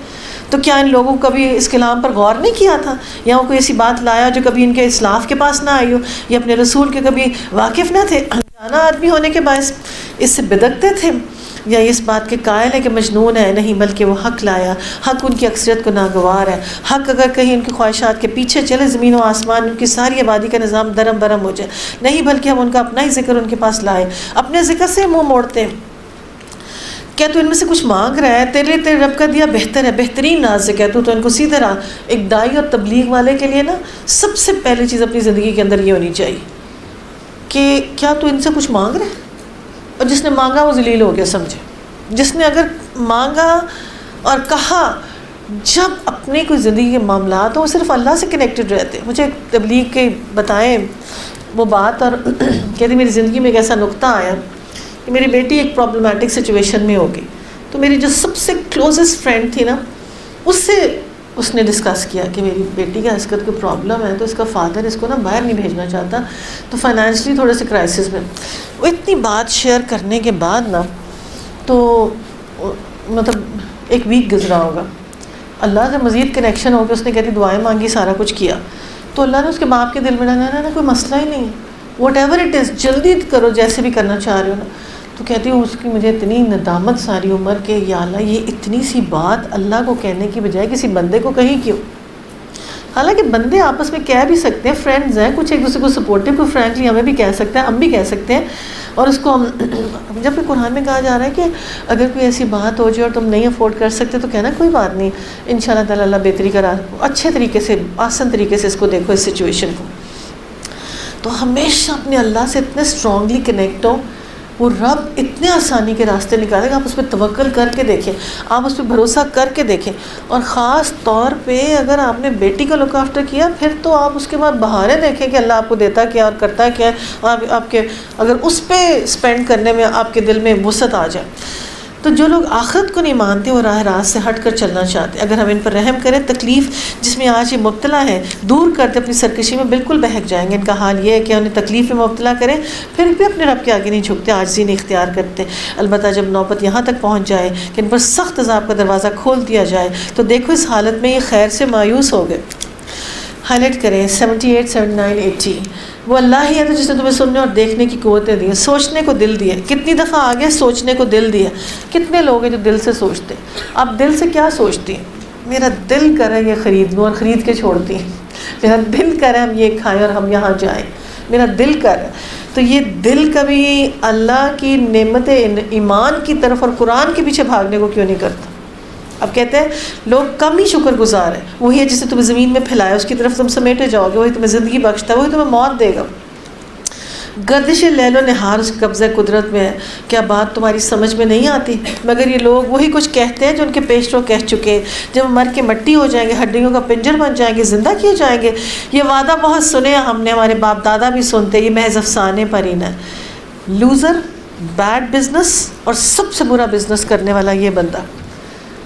A: تو کیا ان لوگوں کو کبھی اس کلام پر غور نہیں کیا تھا, یا کوئی ایسی بات لایا جو کبھی ان کے اسلاف کے پاس نہ آئی ہو, یا اپنے رسول کے کبھی واقف نہ تھے, جانا آدمی ہونے کے باعث اس سے بدکتے تھے, یا اس بات کے قائل ہے کہ مجنون ہے؟ نہیں, بلکہ وہ حق لایا, حق ان کی اکثریت کو ناگوار ہے. حق اگر کہیں ان کی خواہشات کے پیچھے چلے, زمین و آسمان ان کی ساری آبادی کا نظام درم برم ہو جائے. نہیں, بلکہ ہم ان کا اپنا ہی ذکر ان کے پاس لائے, اپنے ذکر سے منہ موڑتے ہیں. کیا تو ان میں سے کچھ مانگ رہا ہے؟ تیرے رب کا دیا بہتر ہے, بہترین نازک ہے. تو ان کو سیدھے راہ. ایک دائی اور تبلیغ والے کے لیے نا سب سے پہلی چیز اپنی زندگی کے اندر یہ ہونی چاہیے کہ کیا تو ان سے کچھ مانگ رہے ہے؟ اور جس نے مانگا وہ ذلیل ہو گیا, سمجھے. جس نے اگر مانگا اور کہا, جب اپنے کوئی زندگی کے معاملات ہوں وہ صرف اللہ سے کنیکٹڈ رہتے ہیں. مجھے تبلیغ کے بتائیں وہ بات, اور کہتے میری زندگی میں ایک ایسا نقطہ آیا کہ میری بیٹی ایک پرابلمٹک سچویشن میں ہوگی, تو میری جو سب سے کلوزسٹ فرینڈ تھی نا, اس نے ڈسکس کیا کہ میری بیٹی کا اس کا کوئی پرابلم ہے, تو اس کا فادر اس کو نا باہر نہیں بھیجنا چاہتا, تو فائنینشلی تھوڑے سے کرائسس میں. وہ اتنی بات شیئر کرنے کے بعد نا, تو مطلب ایک ویک گزرا ہوگا, اللہ سے مزید کنیکشن ہو کے اس نے کہتی دعائیں مانگی, سارا کچھ کیا, تو اللہ نے اس کے باپ کے دل میں ڈالا نا کوئی مسئلہ ہی نہیں ہے, واٹ ایور اٹ از, جلدی کرو جیسے بھی کرنا چاہ رہے ہو نا. تو کہتی ہوں اس کی مجھے اتنی ندامت ساری عمر کہ یا اللہ یہ اتنی سی بات اللہ کو کہنے کی بجائے کسی بندے کو کہیں کیوں. حالانکہ بندے آپس میں کہہ بھی سکتے ہیں, فرینڈز ہیں, کچھ ایک دوسرے کو سپورٹیو, کوئی فرینکلی ہمیں بھی کہہ سکتے ہیں, ہم بھی کہہ سکتے ہیں. اور اس کو ہم جب کہ قرآن میں کہا جا رہا ہے کہ اگر کوئی ایسی بات ہو جائے اور تم نہیں افورڈ کر سکتے تو کہنا کوئی بات نہیں, ان شاء اللہ تعالیٰ اللہ بہتری کرا, اچھے طریقے سے, آسان طریقے سے اس کو دیکھو, اس سچویشن کو. تو ہمیشہ اپنے اللہ سے اتنے اسٹرانگلی کنیکٹ ہو, وہ رب اتنے آسانی کے راستے نکالے گا. آپ اس پہ توکل کر کے دیکھیں, آپ اس پہ بھروسہ کر کے دیکھیں. اور خاص طور پہ اگر آپ نے بیٹی کا لک آفٹر کیا, پھر تو آپ اس کے بعد بہاریں دیکھیں کہ اللہ آپ کو دیتا کیا اور کرتا کیا ہے, اور آپ کے اگر اس پہ اسپینڈ کرنے میں آپ کے دل میں وسعت آ جائے. تو جو لوگ آخرت کو نہیں مانتے وہ راہ راست سے ہٹ کر چلنا چاہتے ہیں, اگر ہم ان پر رحم کریں, تکلیف جس میں آج یہ مبتلا ہے دور کرتے اپنی سرکشی میں بالکل بہک جائیں گے. ان کا حال یہ ہے کہ انہیں تکلیف میں مبتلا کریں, پھر بھی اپنے رب کے آگے نہیں جھکتے, عاجزی نہیں اختیار کرتے. البتہ جب نوبت یہاں تک پہنچ جائے کہ ان پر سخت عذاب کا دروازہ کھول دیا جائے, تو دیکھو اس حالت میں یہ خیر سے مایوس ہو گئے. ہائی کریں 78, 79, 80. وہ اللہ ہی ہے تو جس نے تمہیں سننے اور دیکھنے کی قوتیں دی, سوچنے کو دل دیا. کتنی دفعہ آگے سوچنے کو دل دیا. کتنے لوگ ہیں جو دل سے سوچتے ہیں. آپ دل سے کیا سوچتی ہیں؟ میرا دل کرے یہ خرید لوں, اور خرید کے چھوڑتی ہیں. میرا دل کرے ہم یہ کھائیں اور ہم یہاں جائیں, میرا دل کرے. تو یہ دل کبھی اللہ کی نعمت ایمان کی طرف اور قرآن کے پیچھے بھاگنے کو کیوں نہیں کرتا؟ اب کہتے ہیں لوگ کم ہی شکر گزار ہیں. وہی ہے جس نے تمہیں زمین میں پھیلایا, اس کی طرف تم سمیٹے جاؤ گے, وہی تمہیں زندگی بخشتا ہے, وہی تمہیں موت دے گا. گردش لیل و نہار اس قبضہ قدرت میں ہے. کیا بات تمہاری سمجھ میں نہیں آتی؟ مگر یہ لوگ وہی کچھ کہتے ہیں جو ان کے پیشرو کہہ چکے. جب مر کے مٹی ہو جائیں گے, ہڈیوں کا پنجر بن جائیں گے, زندہ کیے جائیں گے. یہ وعدہ بہت سنے ہم نے, ہمارے باپ دادا بھی سنتے, یہ محض افسانے پر ہی نہ. لوزر, بیڈ بزنس, اور سب سے برا بزنس کرنے والا یہ بندہ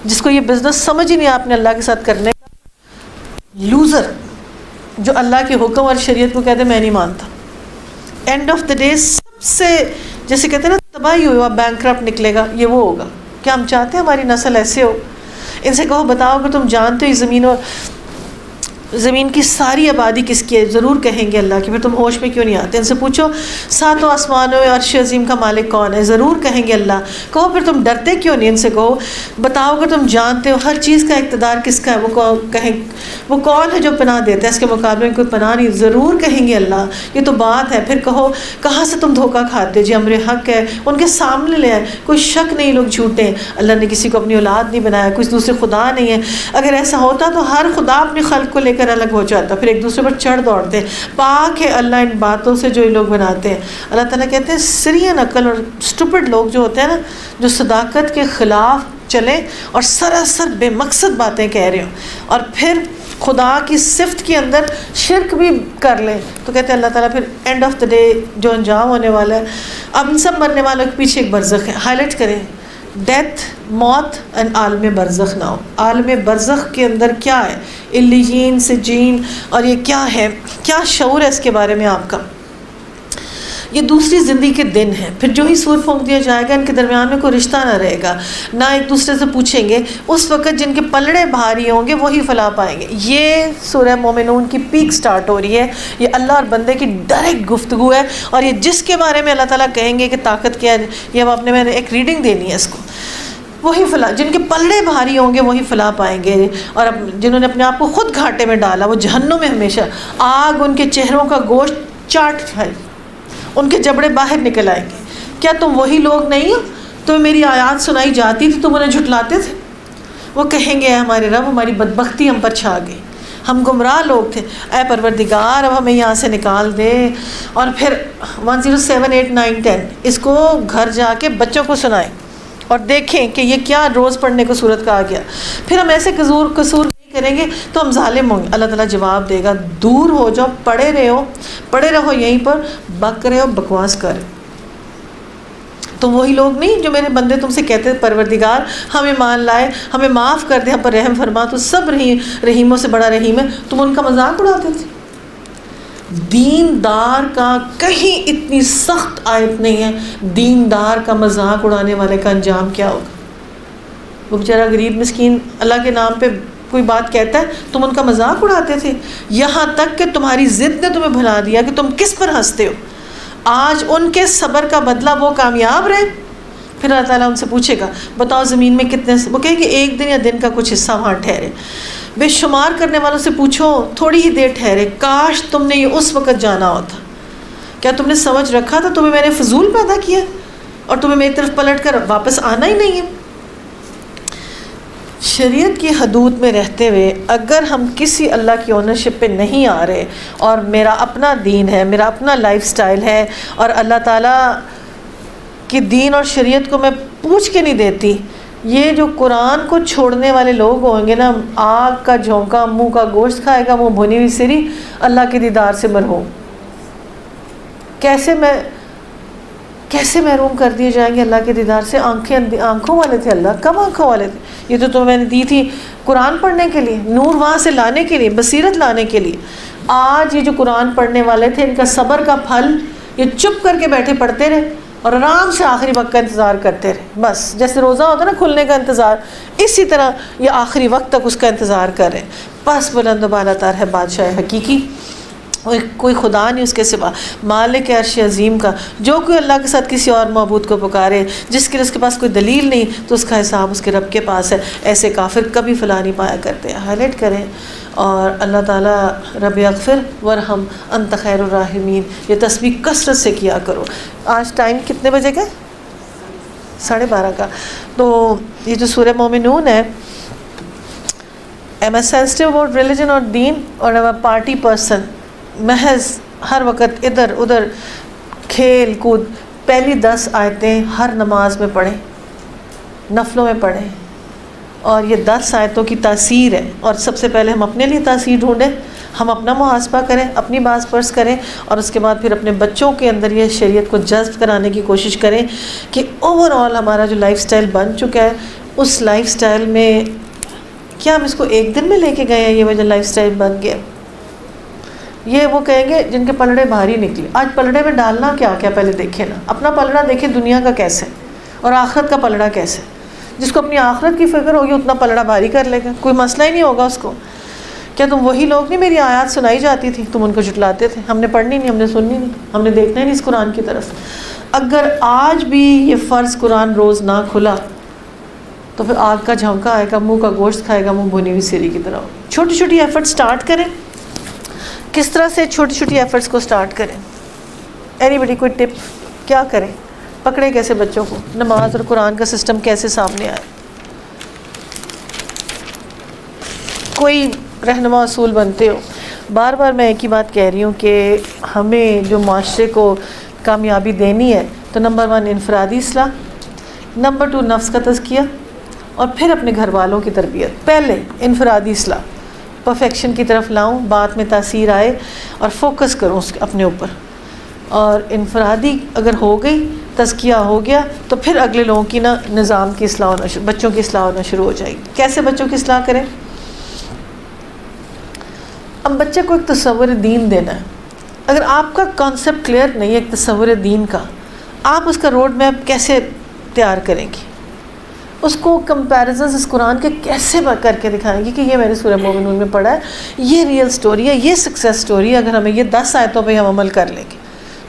A: جس کو یہ بزنس سمجھ ہی نہیں آپ نے اللہ کے ساتھ کرنے کا. لوزر, جو اللہ کے حکم اور شریعت کو کہتے ہیں میں نہیں مانتا. اینڈ آف دا ڈے سب سے جیسے کہتے ہیں نا تباہی ہوا، بینکرپٹ نکلے گا، یہ وہ ہوگا. کیا ہم چاہتے ہیں ہماری نسل ایسے ہو؟ ان سے کہو بتاؤ کہ تم جانتے ہو زمین کی ساری آبادی کس کی ہے؟ ضرور کہیں گے اللہ کی. پھر تم ہوش میں کیوں نہیں آتے؟ ان سے پوچھو ساتوں آسمانوں میں عرش عظیم کا مالک کون ہے؟ ضرور کہیں گے اللہ. کہو پھر تم ڈرتے کیوں نہیں؟ ان سے کہو بتاؤ کہ تم جانتے ہو ہر چیز کا اقتدار کس کا ہے؟ وہ کہیں وہ کون ہے جو پناہ دیتا ہے، اس کے مقابلے میں کوئی پناہ نہیں. ضرور کہیں گے اللہ. یہ تو بات ہے. پھر کہو کہاں سے تم دھوکہ کھاتے ہو؟ جی امر حق ہے ان کے سامنے لے آئے، کوئی شک نہیں لوگ جھوٹے ہیں. اللہ نے کسی کو اپنی اولاد نہیں بنایا، کوئی دوسرے خدا نہیں ہے. اگر ایسا ہوتا تو ہر خدا اپنی خلق کو لے کر الگ ہو جاتا، پھر ایک دوسرے پر چڑھ دوڑتے. پاک ہے اللہ ان باتوں سے جو یہ لوگ بناتے ہیں. اللہ تعالیٰ کہتے ہیں سری نقل اور اسٹوپڈ لوگ جو ہوتے ہیں نا، جو صداقت کے خلاف چلیں اور سراسر بے مقصد باتیں کہہ رہے ہوں اور پھر خدا کی صفت کے اندر شرک بھی کر لیں، تو کہتے ہیں اللہ تعالیٰ پھر اینڈ آف دا ڈے جو انجام ہونے والا ہے. اب ان سب مرنے والوں کے پیچھے ایک برزخ ہے. ہائی لائٹ کریں ڈیتھ، موت اینڈ عالم برزخ نہ ہو. عالم برزخ کے اندر کیا ہے؟ علیین، سجین، اور یہ کیا ہے؟ کیا شعور ہے اس کے بارے میں آپ کا؟ یہ دوسری زندگی کے دن ہیں. پھر جو ہی سور پھونک دیا جائے گا ان کے درمیان میں کوئی رشتہ نہ رہے گا، نہ ایک دوسرے سے پوچھیں گے. اس وقت جن کے پلڑے بھاری ہوں گے وہی فلاح پائیں گے. یہ سورہ مومنون کی پیک سٹارٹ ہو رہی ہے. یہ اللہ اور بندے کی ڈائریکٹ گفتگو ہے، اور یہ جس کے بارے میں اللہ تعالیٰ کہیں گے کہ طاقت کیا ہے، یہ اب میں نے ایک ریڈنگ دینی ہے اس کو. وہی فلاح، جن کے پلڑے بھاری ہوں گے وہی فلاح پائیں گے. اور اب جنہوں نے اپنے آپ کو خود گھاٹے میں ڈالا وہ جہنم میں ہمیشہ. آگ ان کے چہروں کا گوشت چاٹ کھائے، ان کے جبڑے باہر نکل آئیں گے. کیا تم وہی لوگ نہیں ہو؟ تمہیں میری آیات سنائی جاتی تھی تم انہیں جھٹلاتے تھے. وہ کہیں گے اے ہمارے رب ہماری بدبختی ہم پر چھا گئی، ہم گمراہ لوگ تھے. اے پروردگار اب ہمیں یہاں سے نکال دے. اور پھر 107 8 9 10 اس کو گھر جا کے بچوں کو سنائیں اور دیکھیں کہ یہ کیا روز پڑھنے کو صورت کہا گیا. پھر ہم ایسے قصور نہیں کریں گے تو ہم ظالم ہوں گے. اللہ تعالیٰ جواب دے گا دور ہو جاؤ، پڑے رہو یہیں پر، بک رہے ہو، بکواس کر. تم وہی لوگ نہیں جو میرے بندے تم سے کہتے پروردگار ہمیں مان لائے، ہمیں معاف کر دے، ہم پر رحم فرما، تو سب رحیموں سے بڑا رحیم ہے. تم ان کا مذاق اڑاتے تھے. دیندار کا کہیں اتنی سخت آیت نہیں ہے. دیندار کا مذاق اڑانے والے کا انجام کیا ہوگا؟ وہ بیچارہ غریب مسکین اللہ کے نام پہ کوئی بات کہتا ہے، تم ان کا مذاق اڑاتے تھے. یہاں تک کہ تمہاری ضد نے تمہیں بھلا دیا کہ تم کس پر ہنستے ہو. آج ان کے صبر کا بدلہ وہ کامیاب رہے. پھر اللہ تعالیٰ ان سے پوچھے گا بتاؤ زمین میں کتنے، وہ کہیں کہ ایک دن یا دن کا کچھ حصہ وہاں ٹھہرے. بے شمار کرنے والوں سے پوچھو تھوڑی ہی دیر ٹھہرے، کاش تم نے یہ اس وقت جانا ہوتا. کیا تم نے سمجھ رکھا تھا تمہیں میں نے فضول پیدا کیا اور تمہیں میری طرف پلٹ کر واپس آنا ہی نہیں ہے؟ شریعت کی حدود میں رہتے ہوئے اگر ہم کسی اللہ کی اونرشپ پہ نہیں آ رہے، اور میرا اپنا دین ہے، میرا اپنا لائف سٹائل ہے، اور اللہ تعالیٰ کی دین اور شریعت کو میں پوچھ کے نہیں دیتی، یہ جو قرآن کو چھوڑنے والے لوگ ہوں گے نا، آگ کا جھونکا منہ کا گوشت کھائے گا، وہ بھنی ہوئی سری اللہ کے دیدار سے مرحوم. کیسے محروم کر دیے جائیں گے اللہ کے دیدار سے؟ آنکھوں والے تھے اللہ، کم آنکھوں والے تھے. یہ تو تمہیں میں نے دی تھی قرآن پڑھنے کے لیے، نور وہاں سے لانے کے لیے، بصیرت لانے کے لیے. آج یہ جو قرآن پڑھنے والے تھے ان کا صبر کا پھل، یہ چپ کر کے بیٹھے پڑھتے رہے اور آرام سے آخری وقت کا انتظار کرتے رہے. بس جیسے روزہ ہوتا ہے نا کھلنے کا انتظار، اسی طرح یہ آخری وقت تک اس کا انتظار کر رہے. بس بلند و بالا تر ہے بادشاہ حقیقی، کوئی خدا نہیں اس کے سوا، مالک عرش عظیم کا. جو کوئی اللہ کے ساتھ کسی اور معبود کو پکارے، جس کے پاس کوئی دلیل نہیں، تو اس کا حساب اس کے رب کے پاس ہے. ایسے کافر کبھی فلاح نہیں پایا کرتے. ہائی لائٹ کریں اور اللہ تعالیٰ رب اغفر ورحم انت خیر الراحمین، یہ تسبیح کثرت سے کیا کرو. آج ٹائم کتنے بجے کا؟ 12:30 کا. تو یہ جو سورہ مومنون ہے، am a sensitive about religion اور دین، اور ایم اے پارٹی پرسن، محض ہر وقت ادھر ادھر کھیل کود. پہلی 10 آیتیں ہر نماز میں پڑھیں، نفلوں میں پڑھیں، اور یہ 10 آیتوں کی تاثیر ہے. اور سب سے پہلے ہم اپنے لیے تاثیر ڈھونڈیں، ہم اپنا محاسبہ کریں، اپنی باز پرس کریں، اور اس کے بعد پھر اپنے بچوں کے اندر یہ شریعت کو جذب کرانے کی کوشش کریں کہ اوور آل ہمارا جو لائف سٹائل بن چکا ہے، اس لائف سٹائل میں کیا ہم اس کو ایک دن میں لے کے گئے ہیں؟ یہ وجہ لائف سٹائل بن گیا. یہ وہ کہیں گے جن کے پلڑے بھاری نکلے. آج پلڑے میں ڈالنا کیا کیا پہلے دیکھیں نا. اپنا پلڑا دیکھیں دنیا کا کیسے اور آخرت کا پلڑا کیسے. جس کو اپنی آخرت کی فکر ہوگی اتنا پلڑا بھاری کر لے گا, کوئی مسئلہ ہی نہیں ہوگا اس کو. کیا تم وہی لوگ نہیں, میری آیات سنائی جاتی تھی تم ان کو جھٹلاتے تھے, ہم نے پڑھنی نہیں, ہم نے سننی نہیں, ہم نے دیکھنا ہی نہیں اس قرآن کی طرف. اگر آج بھی یہ فرض قرآن روز نہ کھلا تو پھر آگ کا جھونکا آئے گا, منہ کا گوشت کھائے گا منہ بھونی ہوئی سیری کی طرح. چھوٹی چھوٹی ایفرٹ سٹارٹ کریں. کس طرح سے چھوٹی چھوٹی ایفرٹس کو سٹارٹ کریں؟ اینی بڈی کوئی ٹپ کیا کریں؟ پکڑے کیسے بچوں کو؟ نماز اور قرآن کا سسٹم کیسے سامنے آئے؟ کوئی رہنما اصول بنتے ہو. بار بار میں ایک ہی بات کہہ رہی ہوں کہ ہمیں جو معاشرے کو کامیابی دینی ہے تو نمبر 1 انفرادی اصلاح, نمبر 2 نفس کا تزکیہ, اور پھر اپنے گھر والوں کی تربیت. پہلے انفرادی اصلاح, پرفیکشن کی طرف لاؤں, بات میں تاثیر آئے اور فوکس کروں اپنے اوپر. اور انفرادی اگر ہو گئی, تزکیہ ہو گیا, تو پھر اگلے لوگوں کی نظام کی اصلاح ہونا بچوں کی اصلاح ہونا شروع ہو جائے گی. کیسے بچوں کی اصلاح کریں؟ اب بچے کو ایک تصور دین دینا ہے. اگر آپ کا کانسیپٹ کلیئر نہیں ہے ایک تصور دین کا, آپ اس کا روڈ میپ کیسے تیار کریں گی؟ اس کو کمپیریزنز اس قرآن کے کیسے کر کے دکھائیں گی کہ یہ میں نے سورہ مومنون میں پڑھا ہے, یہ ریئل سٹوری ہے, یہ سکسیس سٹوری ہے. اگر ہمیں یہ 10 آیتوں پہ ہم عمل کر لیں گے,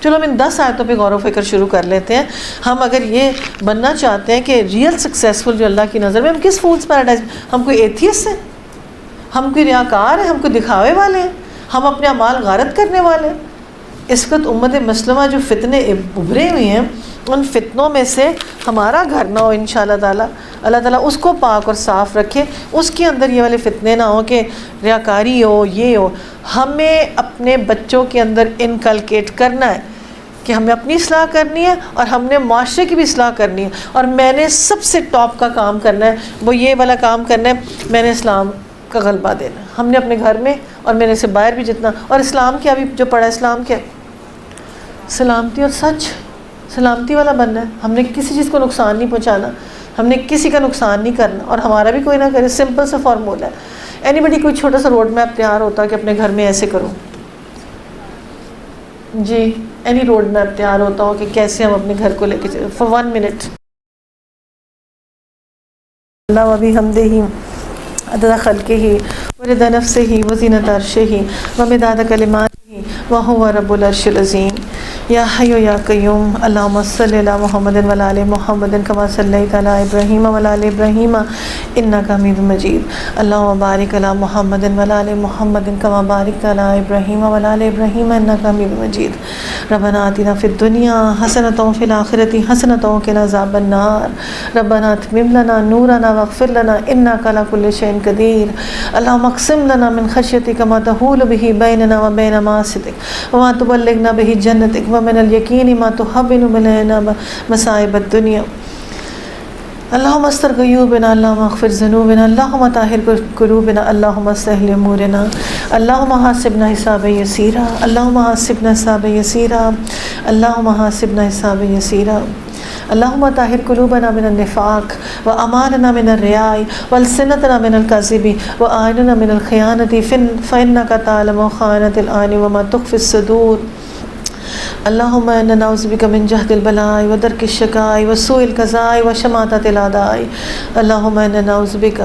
A: چلو ہم ان 10 آیتوں پہ غور و فکر شروع کر لیتے ہیں. ہم اگر یہ بننا چاہتے ہیں کہ ریئل سکسیسفل جو اللہ کی نظر میں, ہم کس فولس پیراڈائز, ہم کوئی ایتھیسٹ ہیں, ہم کوئی ریاکار ہیں, ہم کوئی دکھاوے والے ہیں, ہم اپنے اعمال غارت کرنے والے ہیں. اس وقت امت مسلمہ جو فتنے ابھرے ہوئے ہیں, ان فتنوں میں سے ہمارا گھر نہ ہو انشاءاللہ تعالیٰ. اللہ تعالیٰ اس کو پاک اور صاف رکھے, اس کے اندر یہ والے فتنے نہ ہوں کہ ریاکاری ہو, یہ ہو. ہمیں اپنے بچوں کے اندر انکلکیٹ کرنا ہے کہ ہمیں اپنی اصلاح کرنی ہے اور ہم نے معاشرے کی بھی اصلاح کرنی ہے. اور میں نے سب سے ٹاپ کا کام کرنا ہے, وہ یہ والا کام کرنا ہے, میں نے اسلام کا غلبہ دینا ہے. ہم نے اپنے گھر میں اور میرے سے باہر بھی جتنا, اور اسلام کیا بھی جو پڑھا, اسلام کیا, سلامتی اور سچ, سلامتی والا بننا ہے. ہم نے کسی چیز کو نقصان نہیں پہنچانا, ہم نے کسی کا نقصان نہیں کرنا, اور ہمارا بھی کوئی نہ کرے. سمپل سا فارمولا ہے. اینی بڈی کوئی چھوٹا سا روڈ میپ تیار ہوتا کہ اپنے گھر میں ایسے کروں جی, اینی روڈ میپ تیار ہوتا ہو کہ کیسے ہم اپنے گھر کو لے کے چلیں. فار 1 منٹ اللہ و بحمدہ عدد خلقہ ورضا نفسہ وزینۃ عرشہ ومداد کلماتہ وہو رب العرش العظیم. یا حی یا قیوم اللہم صلی علی محمد وعلی آل محمد کما صلیت علی ابراہیم وعلی آل ابراہیم انک حمید مجید. اللہم بارک علی محمد وعلی آل محمد کما بارکت علی ابراہیم وعلی آل ابراہیم انک حمید مجید. ربنا آتنا فی الدنیا حسنۃ وفی الآخرۃ حسنۃ وقنا عذاب النار. ربنا اتمم لنا نورنا واغفر لنا انک علی کل شیء قدیر. اللہم اقسم لنا من خشیتک ما تحول به بیننا وبین معصیتک وما تبلغنا به جنتک ومن الیقین ما تهون به علینا مصائب الدنیا. اللہم استر غیوبنا, اللہم اغفر ذنوبنا, اللہم طہر قلوبنا, اللہم اصلح امورنا, اللہم حاسبنا حسابا یسیرا, اللہم حاسبنا حسابا یسیرا, اللہم حاسبنا حسابا یسیرا. اللہم طہر قلوبنا من النفاق واعمالنا من الرياء والسنتنا من الكذب واعیننا من الخیانة فإنک تعلم خائنة الأعین وما تخفی الصدور. اللہم انا نعوذ بک من جہد البلاء ودرک الشقاء وسوء القضاء وشماتة الأعداء. اللہم انا نعوذ بک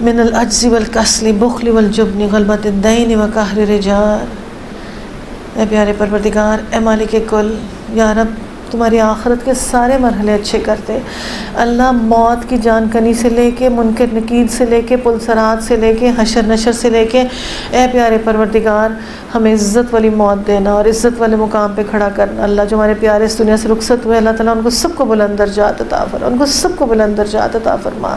A: من العجز والکسل بخل والجبن غلبۃ الدین وقہر الرجال. اے پیارے پروردگار, اے مالک کل, یا رب تمہاری آخرت کے سارے مرحلے اچھے کرتے. اللہ موت کی جان کنی سے لے کے, منکر نکیر سے لے کے, پلسرات سے لے کے, حشر نشر سے لے کے, اے پیارے پروردگار ہمیں عزت والی موت دینا اور عزت والے مقام پہ کھڑا کرنا. اللہ جو ہمارے پیارے اس دنیا سے رخصت ہوئے, اللہ تعالیٰ ان کو سب کو بلند درجات عطا فرما, ان کو سب کو بلند درجات عطا فرما.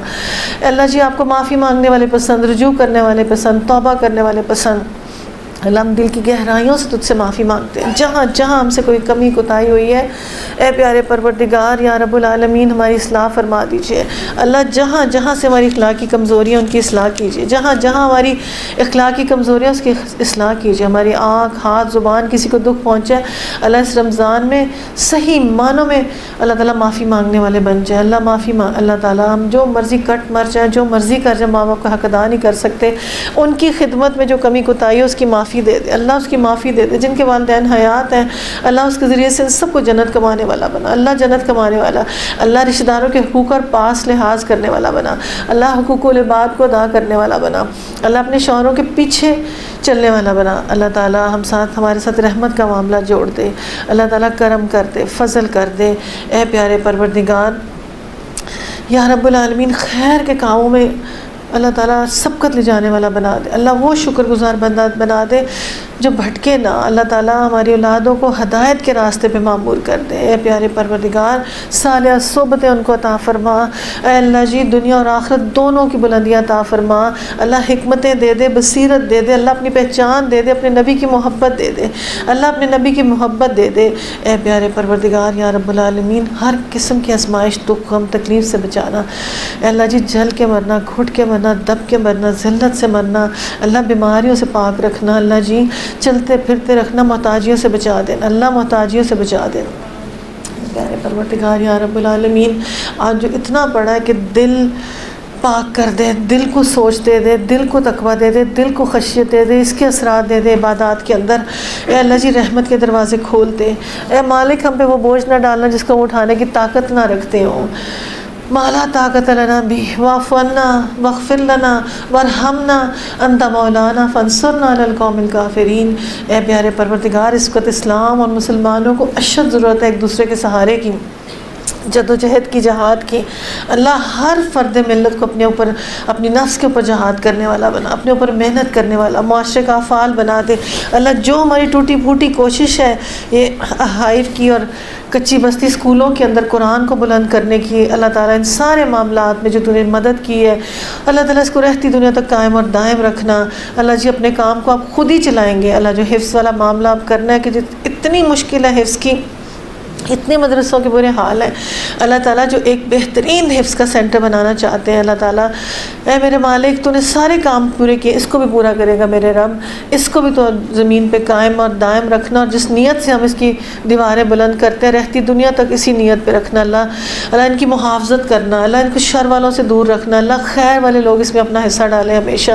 A: اللہ جی آپ کو معافی مانگنے والے پسند, رجوع کرنے والے پسند, توبہ کرنے والے پسند. اللہ ہم دل کی گہرائیوں سے تجھ سے معافی مانگتے ہیں. جہاں جہاں ہم سے کوئی کمی کوتاہی ہوئی ہے, اے پیارے پروردگار یا رب العالمین ہماری اصلاح فرما دیجیے. اللہ جہاں جہاں سے ہماری اخلاقی کمزوریاں ان کی اصلاح کیجیے, جہاں جہاں ہماری اخلاقی کمزوریاں اس کی اصلاح کیجیے. ہماری آنکھ, ہاتھ, زبان کسی کو دکھ پہنچے, اللہ اس رمضان میں صحیح معنوں میں اللہ تعالیٰ معافی مانگنے والے بن جائیں. اللہ معافی اللہ تعالیٰ ہم جو مرضی کٹ مر جائیں, جو مرضی کر جائیں, ماں باپ کا حق ادا نہیں کر سکتے, ان کی خدمت میں جو کمی کوتاہی ہے اس کی معافی معافی دے دے، اللہ اس کی معافی دے دے۔ جن کے والدین حیات ہیں اللہ اس کے ذریعے سے ان سب کو جنت کمانے والا بنا، اللہ جنت کمانے والا، اللہ رشتہ داروں کے حقوق اور پاس لحاظ کرنے والا بنا، اللہ حقوق العباد کو ادا کرنے والا بنا، اللہ اپنے شوہروں کے پیچھے چلنے والا بنا۔ اللہ تعالیٰ ہمارے ساتھ رحمت کا معاملہ جوڑ دے، اللہ تعالیٰ کرم کر دے، فضل کر دے۔ اے پیارے پروردگار یا رب العالمین، خیر کے کاموں میں اللہ تعالیٰ سبقت لے جانے والا بنا دے، اللہ وہ شکر گزار بندہ بنا دے جو بھٹکے نہ۔ اللہ تعالیٰ ہماری اولادوں کو ہدایت کے راستے پہ معمور کر دے۔ اے پیارے پروردگار صالحہ صحبتیں ان کو عطا فرما۔ اے اللہ جی، دنیا اور آخرت دونوں کی بلندیاں عطا فرما۔ اللہ حکمتیں دے دے، بصیرت دے دے، اللہ اپنی پہچان دے دے، اپنے نبی کی محبت دے دے، اللہ اپنے نبی کی محبت دے دے۔ اے پیارے پروردگار یا رب العالمین، ہر قسم کی آزمائش، دکھ، غم، تکلیف سے بچانا۔ اے اللہ جی، جل کے مرنا، گھٹ کے مرنا، دب کے مرنا، ذلت سے مرنا، اللہ بیماریوں سے پاک رکھنا، اللہ جی چلتے پھرتے رکھنا، محتاجیوں سے بچا دینا، اللہ محتاجیوں سے بچا دینا۔ پیارے پروردگار یا رب العالمین، آج جو اتنا بڑا ہے کہ دل پاک کر دے، دل کو سوچ دے دے، دل کو تقویٰ دے دے، دل کو خشیت دے دے، اس کے اثرات دے دے عبادات کے اندر۔ اے اللہ جی، رحمت کے دروازے کھول دے۔ اے مالک، ہم پہ وہ بوجھ نہ ڈالنا جس کو ہم اٹھانے کی طاقت نہ رکھتے ہوں۔ ما لا طاقت لنا به واعف عنا واغفر لنا وارحمنا انت مولانا فانصرنا علی القوم الکافرین۔ اے پیارے پروردگار، اس وقت اسلام اور مسلمانوں کو اشد ضرورت ہے ایک دوسرے کے سہارے کی، جد و جہد کی، جہاد کی۔ اللہ ہر فرد ملت کو اپنے اوپر، اپنی نفس کے اوپر جہاد کرنے والا بنا، اپنے اوپر محنت کرنے والا، معاشرے کا فعال بنا دے۔ اللہ جو ہماری ٹوٹی پھوٹی کوشش ہے یہ حائف کی اور کچی بستی اسکولوں کے اندر قرآن کو بلند کرنے کی، اللہ تعالیٰ ان سارے معاملات میں جو تو نے مدد کی ہے، اللہ تعالیٰ اس کو رہتی دنیا تک قائم اور دائم رکھنا۔ اللہ جی، اپنے کام کو آپ خود ہی چلائیں گے۔ اللہ جو حفظ والا معاملہ آپ کرنا ہے کہ اتنی مشکل ہے حفظ کی، اتنے مدرسوں کے برے حال ہیں، اللہ تعالیٰ جو ایک بہترین حفظ کا سینٹر بنانا چاہتے ہیں، اللہ تعالیٰ اے میرے مالک، تو نے سارے کام پورے کیے، اس کو بھی پورا کرے گا میرے رب، اس کو بھی تو زمین پہ قائم اور دائم رکھنا، اور جس نیت سے ہم اس کی دیواریں بلند کرتے ہیں رہتی دنیا تک اسی نیت پہ رکھنا۔ اللہ ان کی محافظت کرنا، اللہ ان کو شر والوں سے دور رکھنا، اللہ خیر والے لوگ اس میں اپنا حصہ ڈالیں ہمیشہ۔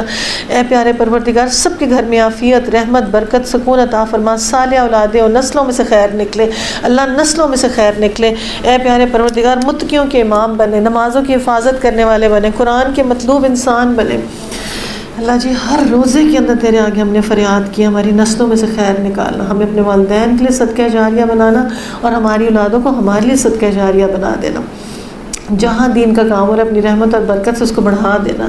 A: اے پیارے پروردگار، سب کے گھر میں عافیت، رحمت، برکت، سکون عطا فرما، صالح اولادیں اور نسلوں میں سے خیر نکلے، اللہ نسلوں میں سے خیر نکلے۔ اے پیارے پروردگار، متقیوں کے امام بنے، نمازوں کی حفاظت کرنے والے بنے، قرآن کے مطلوب انسان بنے۔ اللہ جی، ہر روزے کے اندر تیرے آگے ہم نے فریاد کی، ہماری نسلوں میں سے خیر نکالنا، ہمیں اپنے والدین کے لیے صدقہ جاریہ بنانا، اور ہماری اولادوں کو ہمارے لیے صدقہ جاریہ بنا دینا۔ جہاں دین کا کام ہو رہا ہے اپنی رحمت اور برکت سے اس کو بڑھا دینا۔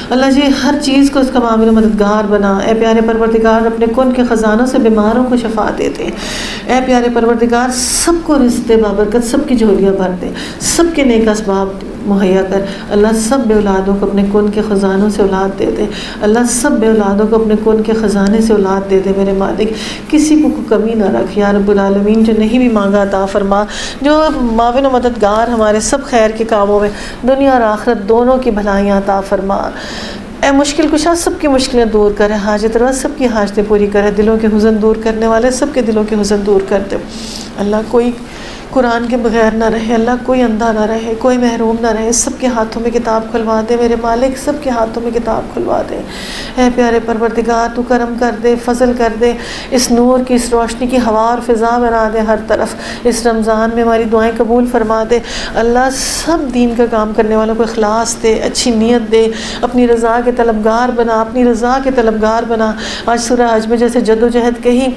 A: اللہ جی، ہر چیز کو اس کا معامل مددگار بنا۔ اے پیارے پروردگار، اپنے کن کے خزانوں سے بیماروں کو شفا دے دے۔ اے پیارے پروردگار، سب کو رزق دے بابرکت، سب کی جھولیاں بھر دے، سب کے نیک اسباب مہیا کر۔ اللہ سب بے اولادوں کو اپنے کن کے خزانوں سے اولاد دے دے۔ اللہ سب بے اولادوں کو اپنے کن کے خزانے سے اولاد دے دے میرے مالک، کسی کو کمی نہ رکھ یا رب العالمین۔ جو نہیں بھی مانگا عطا فرما، جو معاون و مددگار ہمارے سب خیر کے کاموں میں دنیا اور آخرت دونوں کی بھلائیاں عطا فرما۔ اے مشکل کشا، سب کی مشکلیں دور کرے، حاجت روا سب کی حاجتیں پوری کرے، دلوں کے حزن دور کرنے والے سب کے دلوں کے حزن دور کر دے۔ اللہ کوئی قرآن کے بغیر نہ رہے، اللہ کوئی اندھا نہ رہے، کوئی محروم نہ رہے، سب کے ہاتھوں میں کتاب کھلوا دے میرے مالک، سب کے ہاتھوں میں کتاب کھلوا دے۔ اے پیارے پروردگار، تو کرم کر دے، فضل کر دے، اس نور کی، اس روشنی کی ہوا اور فضا بنا دے ہر طرف۔ اس رمضان میں ہماری دعائیں قبول فرما دے۔ اللہ سب دین کا کام کرنے والوں کو اخلاص دے، اچھی نیت دے، اپنی رضا کے طلبگار بنا، اپنی رضا کے طلبگار بنا۔ آج سورہ حج میں جیسے جد و جہد کہی،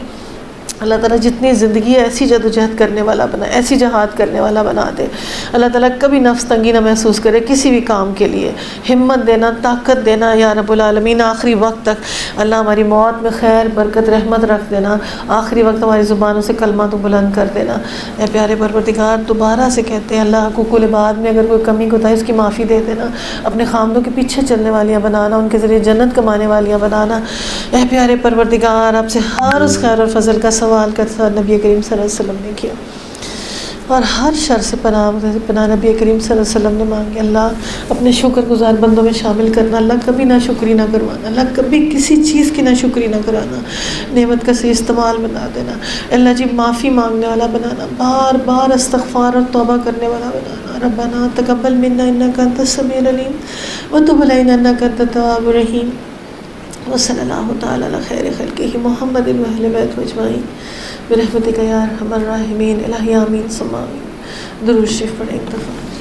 A: اللہ تعالیٰ جتنی زندگی ہے ایسی جد و جہد کرنے والا بنا، ایسی جہاد کرنے والا بنا دے۔ اللہ تعالیٰ کبھی نفس تنگی نہ محسوس کرے کسی بھی کام کے لیے، ہمت دینا، طاقت دینا یا رب العالمین، آخری وقت تک اللہ ہماری موت میں خیر، برکت، رحمت رکھ دینا، آخری وقت ہماری زبانوں سے کلمہ تو بلند کر دینا۔ اے پیارے پروردگار، دوبارہ سے کہتے ہیں اللہ حقوق العباد میں اگر کوئی کمی کوتاہی اس کی معافی دے دینا، اپنے خامدوں کے پیچھے چلنے والیاں بنانا، ان کے ذریعے جنت کمانے والیاں بنانا۔ اے پیارے پروردگار، آپ سے ہر اس خیر اور فضل کا سوال کرتا نبی کریم صلی اللہ علیہ وسلم نے کیا، اور ہر شر سے پناہ نبی کریم صلی اللہ علیہ وسلم نے مانگی۔ اللہ اپنے شکر گزار بندوں میں شامل کرنا، اللہ کبھی نہ شکری نہ کروانا، اللہ کبھی کسی چیز کی نہ شکری نہ کرانا، نعمت کا صحیح استعمال بنا دینا۔ اللہ جی، معافی مانگنے والا بنانا، بار بار استغفار اور توبہ کرنے والا بنانا۔ ربنا تقبل منا انک انت السمیع العلیم وتب علینا انک انت التواب الرحیم۔ وصلی اللہ تعالی علی خیر خلقہ محمد و اہل بیت اجمعین برحمتک یا ارحم الراحمین الہی آمین ثم آمین. درود شریف پڑھیں ایک دفعہ.